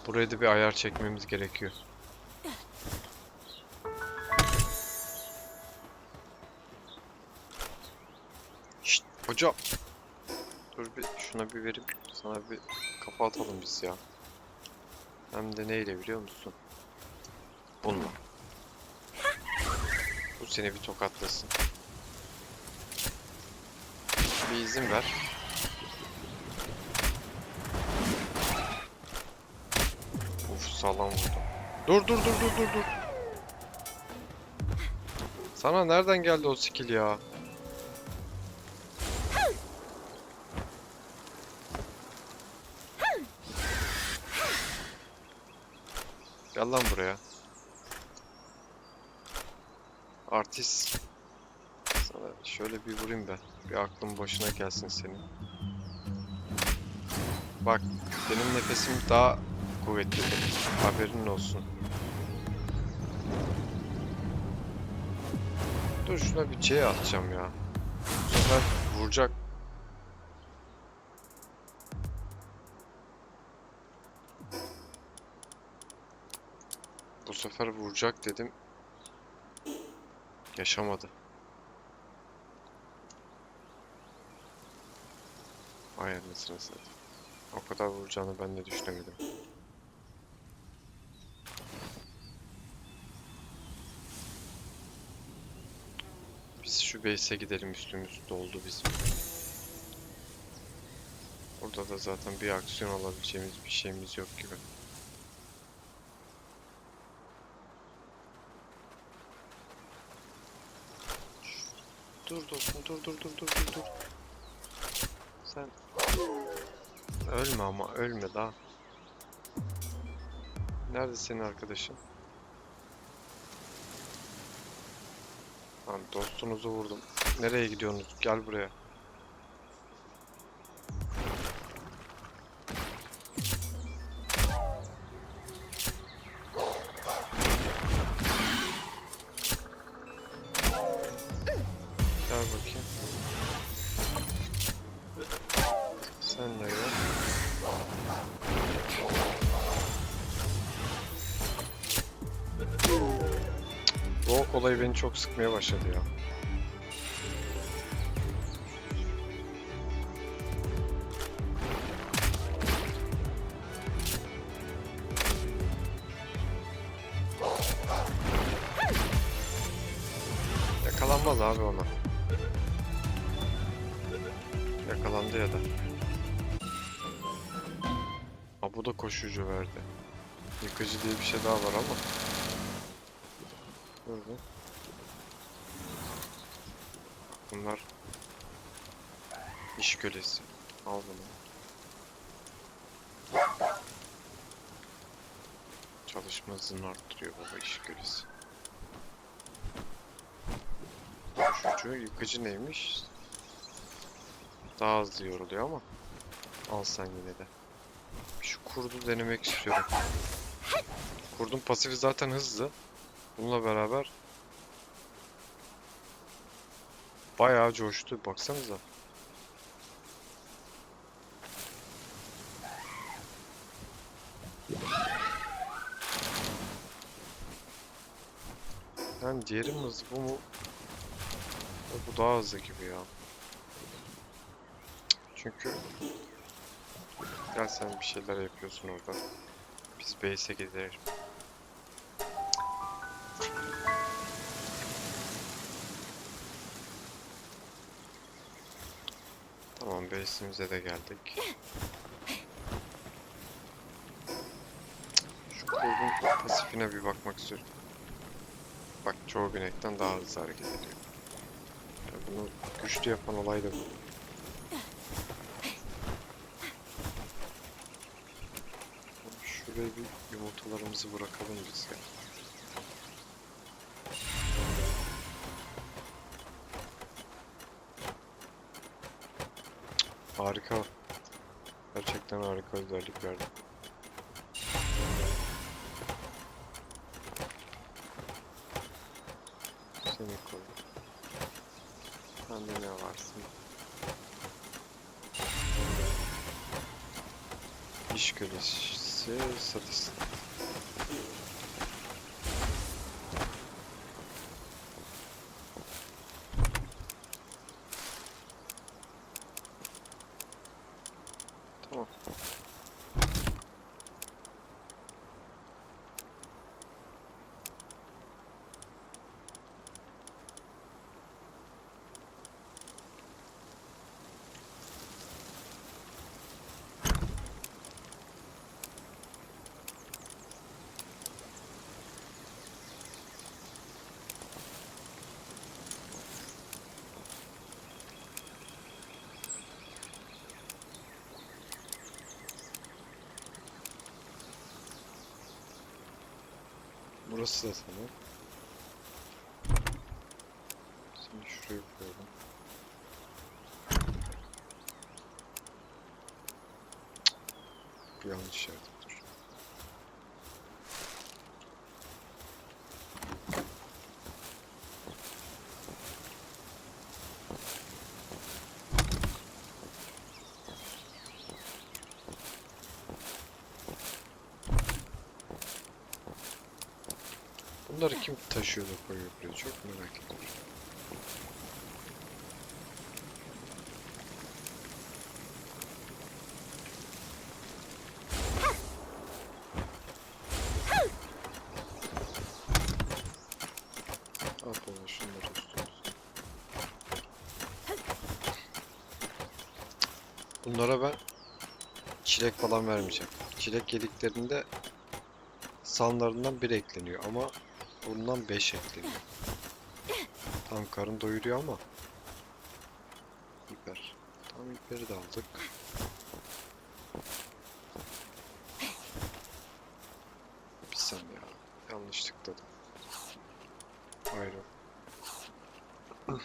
Buraya da bir ayar çekmemiz gerekiyor. Şşt hocam. Dur bir şuna bir verip sana bir kafa atalım biz ya. Hem de neyle biliyor musun? Bununla. Bu seni bir tokatlasın. Bir izin ver. Uf sağlam vurdu. Dur. Sana nereden geldi o skill ya? Gel lan buraya. Artist. Sana şöyle bir vurayım ben. Bir aklın başına gelsin senin. Bak benim nefesim daha kuvvetlidir. Haberin olsun. Dur şuna bir C atacağım ya. Bu sefer vuracak. Bu sefer vuracak dedim. Yaşamadı. Ay anasını satayım. O kadar vuracağını ben de düşünemedim. Biz şu base'e gidelim, üstümüz doldu bizim. Burada da zaten bir aksiyon alabileceğimiz bir şeyimiz yok gibi. Dur dostum, dur. Sen ölme ama, ölme daha. Nerede senin arkadaşın? Lan dostunuzu vurdum. Nereye gidiyorsunuz? Gel buraya. Gel bakayım. Sen de gel. Bu olay beni çok sıkmaya başladı ya. Yakalanmaz abi ona. Yakalandı ya da. Ha bu da koşucu verdi. Yıkıcı diye bir şey daha var ama. Dur bir. Bunlar iş kölesi. Al bunu. Çalışma hızını arttırıyor baba, iş kölesi. Koşucu, yıkıcı neymiş? Daha hızlı yoruluyor ama. Al sen yine de. Şu kurdu denemek istiyorum. Kurdun pasifi zaten hızlı. Bununla beraber bayağı coştu. Baksanıza. Yani diğeri mi hızlı, bu mu? Bu daha hızlı gibi ya. Çünkü gel sen bir şeyler yapıyorsun orada. Biz base'e gidelim. Tamam, base'imize de geldik. Şu koyunun pasifine bir bakmak istiyorum. Bak, çoğu binekten daha hızlı hareket ediyor. Ya bunu güçlü yapan olay da bu. Şuraya bir yumurtalarımızı bırakalım biz ya. Harika. Gerçekten harika özellik verdi. Seni koy. Bende ne varsın? İş kölesi satış. Tamam. Burası da tamam. Seni şuraya koyalım. Bu yanlış yerde. Dur. Bunları kim taşıyor da koyuyor buraya? Çok merak ediyorum. Al bana şunları üstüne. Bunlara ben çilek falan vermeyeceğim. Çilek yediklerinde sanlarından bir ekleniyor ama bundan 5 ekleniyor. Tam karın doyuruyor ama. Biber. Tam biberi de aldık. Bir saniye ya. Yanlış tıkladım. Ayrı. Bak,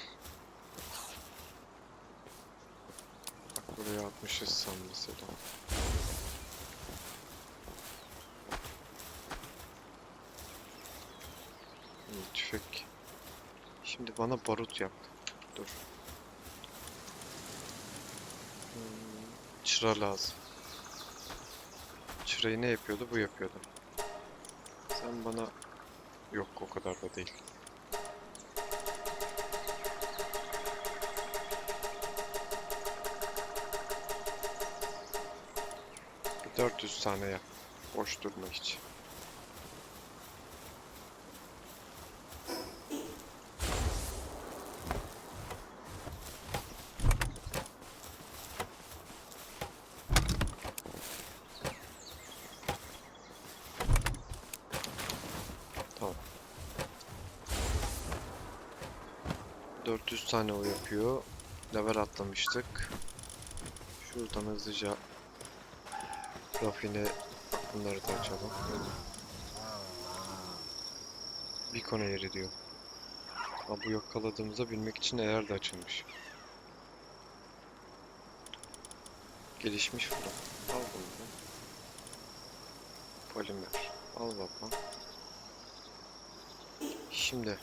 buraya atmışız san mesela. Tüfek. Şimdi bana barut yap. Dur. Çıra lazım. Çırayı ne yapıyordu? Bu yapıyordu. Sen bana... Yok, o kadar da değil. 400 tane yap. Boş durma hiç. Tamam. 400 tane o yapıyor. Level atlamıştık. Şuradan hızlıca rafine, bunları da açalım. Beacon yeri diyor. Ha, bu yakaladığımıza bilmek için eğer de açılmış. Gelişmiş fırın. Al bunu da. Polimer. Al baba. Şimdi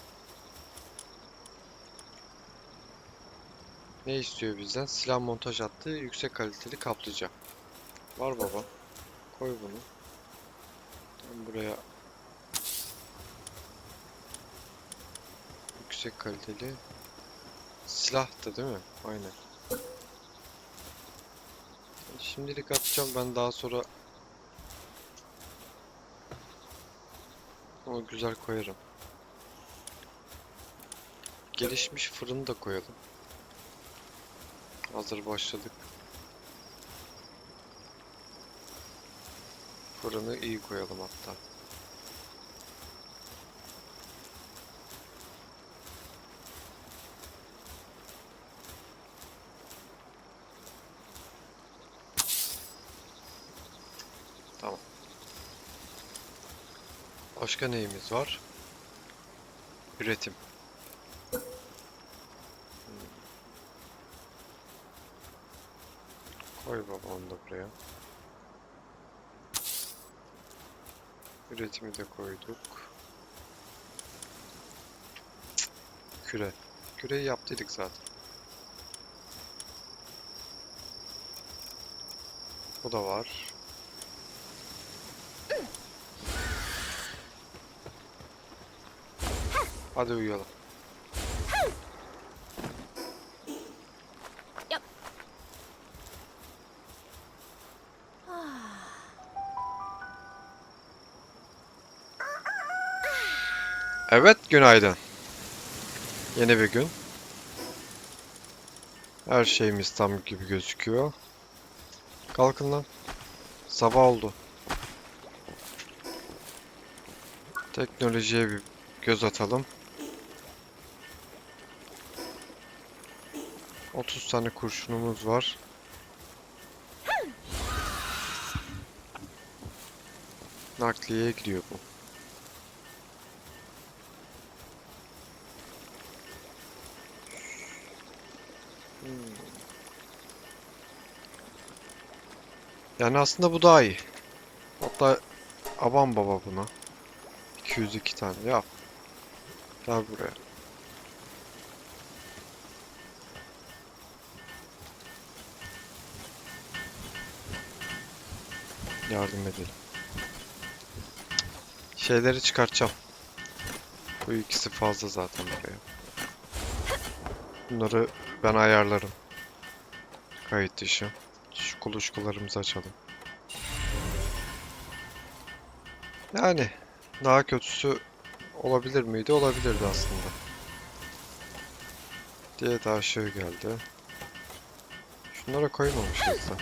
ne istiyor bizden? Silah montaj hattı, yüksek kaliteli kaplıca. Var baba. Koy bunu. Ben buraya yüksek kaliteli silahtı değil mi? Aynen. Şimdilik atacağım, ben daha sonra onu güzel koyarım. gelişmiş fırını da koyalım. Hazır başladık. Fırını iyi koyalım hatta. Tamam. Başka neyimiz var? Üretim. Koy baba onu da buraya. Üretimi de koyduk. Küre. Küreyi yaptıydık zaten. Bu da var. Hadi uyuyalım. Yep. Evet, günaydın. Yeni bir gün. Her şeyimiz tam gibi gözüküyor. Kalkın lan. Sabah oldu. Teknolojiye bir göz atalım. 30 tane kurşunumuz var. Nakliyeye gidiyor bu. Yani aslında bu daha iyi. Hatta aman baba buna. 202 tane yap. Gel buraya. Yardım edelim. Şeyleri çıkartacağım. Bu ikisi fazla zaten buraya. Bunları ben ayarlarım. Kayıt dışı. Şu kuluçkalarımızı açalım. Yani daha kötüsü olabilir miydi? Olabilirdi aslında. Diye daha şey geldi. Şunlara koymamışız da.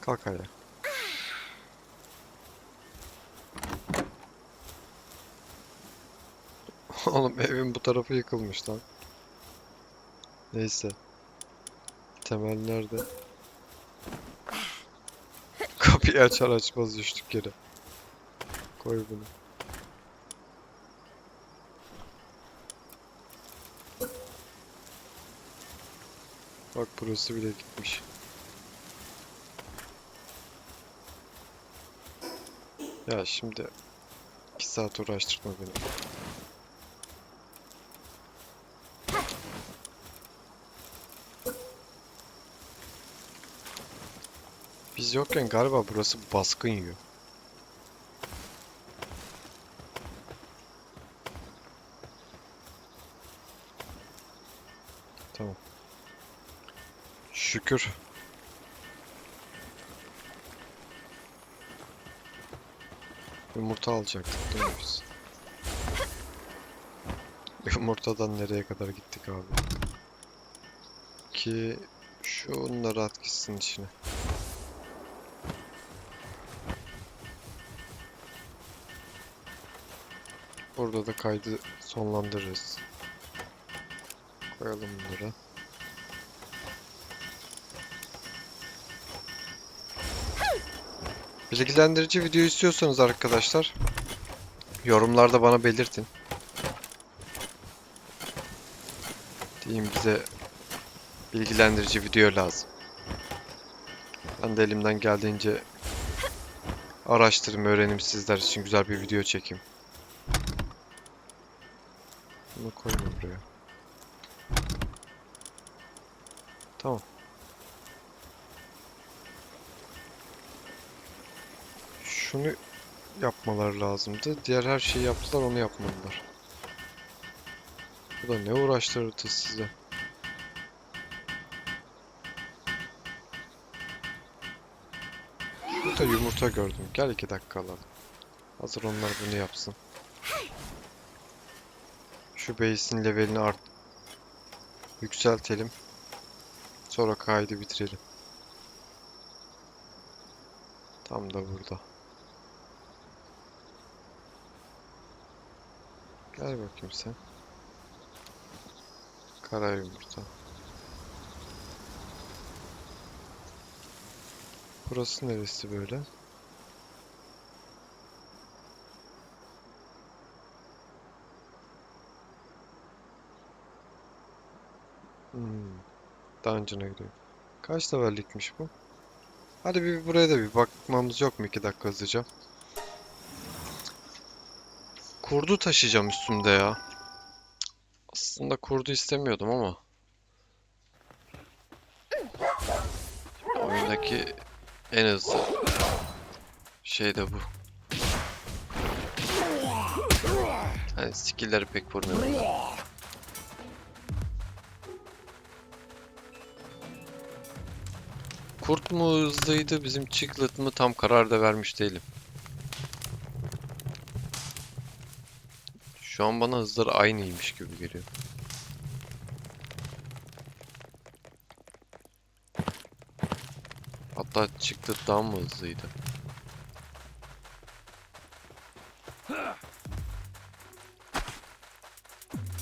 Kalk ayağa. Oğlum evin bu tarafı yıkılmış lan. Neyse. Temel nerede? Kapıyı açar açmaz düştük yere. Koy bunu. Bak burası bile gitmiş. Ya şimdi 2 saat uğraştırma beni. Biz yokken galiba burası baskın yiyor. Tamam. Şükür. Yumurta alacaktık değil mi biz? Yumurtadan nereye kadar gittik abi? Ki şunları at gitsin içine. Burada da kaydı sonlandırırız. Koyalım bunları. Bilgilendirici video istiyorsanız arkadaşlar yorumlarda bana belirtin. Diyeyim bize bilgilendirici video lazım. Ben de elimden geldiğince araştırayım, öğreneyim, sizler için güzel bir video çekeyim. Bunu koyma buraya. Tamam. Şunu yapmaları lazımdı. Diğer her şeyi yaptılar, onu yapmadılar. Bu da ne uğraştırdı size? Burada yumurta gördüm. Gel 2 dakika alalım. Hazır onlar bunu yapsın. Şu base'in levelini yükseltelim. Sonra kaydı bitirelim. Tam da burada. Gel bakayım sen. Kara yumurta. Burası neresi böyle? Dungeon'a gidiyor. Kaç levellikmiş bu? Hadi bir buraya da bir bakmamız yok mu 2 dakika hızlıca? Kurdu taşıyacağım üstümde ya. Aslında kurdu istemiyordum ama. Oyundaki en hızlı şey de bu. Hani skill'leri pek vurmuyor. Kurt mu hızlıydı, bizim Chiclet mı tam karar da vermiş değilim. Şu an bana hızları aynıymış gibi geliyor. Hatta Chiclet daha mı hızlıydı?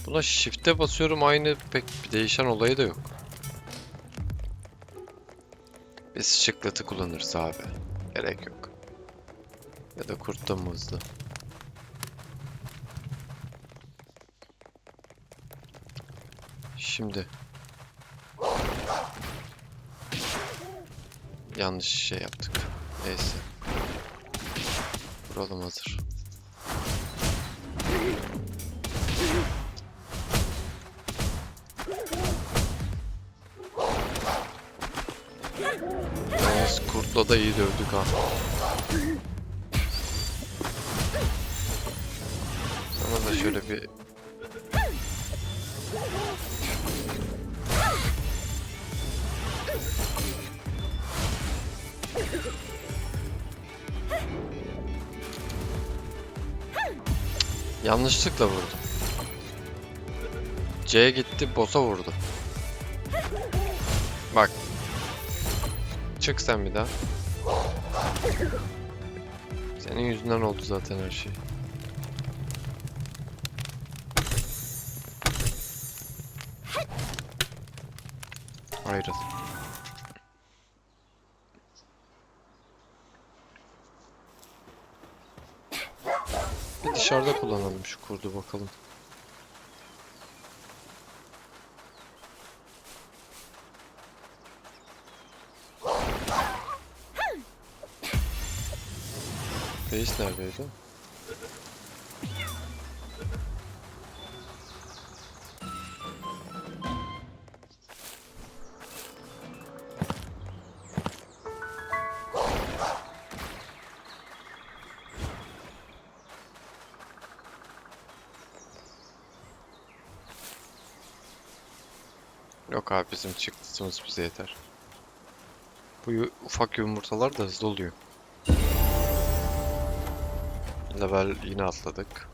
Buna shift'e basıyorum, aynı, pek bir değişen olayı da yok. Biz Chiclet'ı kullanırız abi. Gerek yok. Ya da kurt da mı hızlı? Şimdi. Yanlış şey yaptık. Neyse. Vuralım hazır. Yalnız kurtla da iyi dövdük ha. Sana da şöyle bir... Yanlışlıkla vurdum. C gitti, boss'a vurdu. Bak. Çık sen bir daha. Senin yüzünden oldu zaten her şey. Ayrıl. Bir dışarıda kullanalım şu kurdu bakalım. Base neredeydi? Yok abi, bizim çıktığımız bize yeter. Bu ufak yumurtalar da hızlı oluyor. Level yine atladık.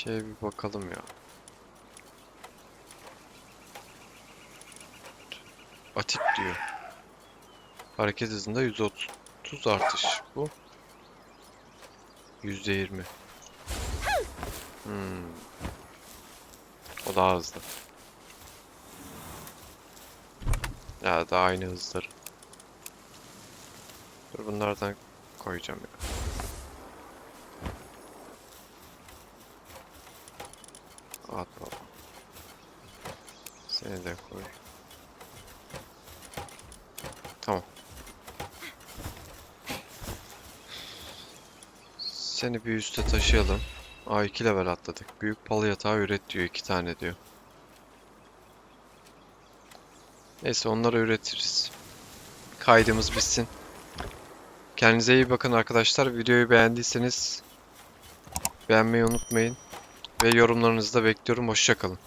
Bir bakalım ya. Atik diyor. Hareket hızında %30 artış bu. %20. O daha hızlı. Ya da aynı hızları. Dur, bunlardan koyacağım ya. At baba. Seni de koy. Tamam. Seni bir üste taşıyalım. A2 level atladık. Büyük pal yatağı üret diyor. 2 tane diyor. Neyse, onları üretiriz. Kaydımız bitsin. Kendinize iyi bakın arkadaşlar. Videoyu beğendiyseniz beğenmeyi unutmayın. Ve yorumlarınızı da bekliyorum. Hoşça kalın.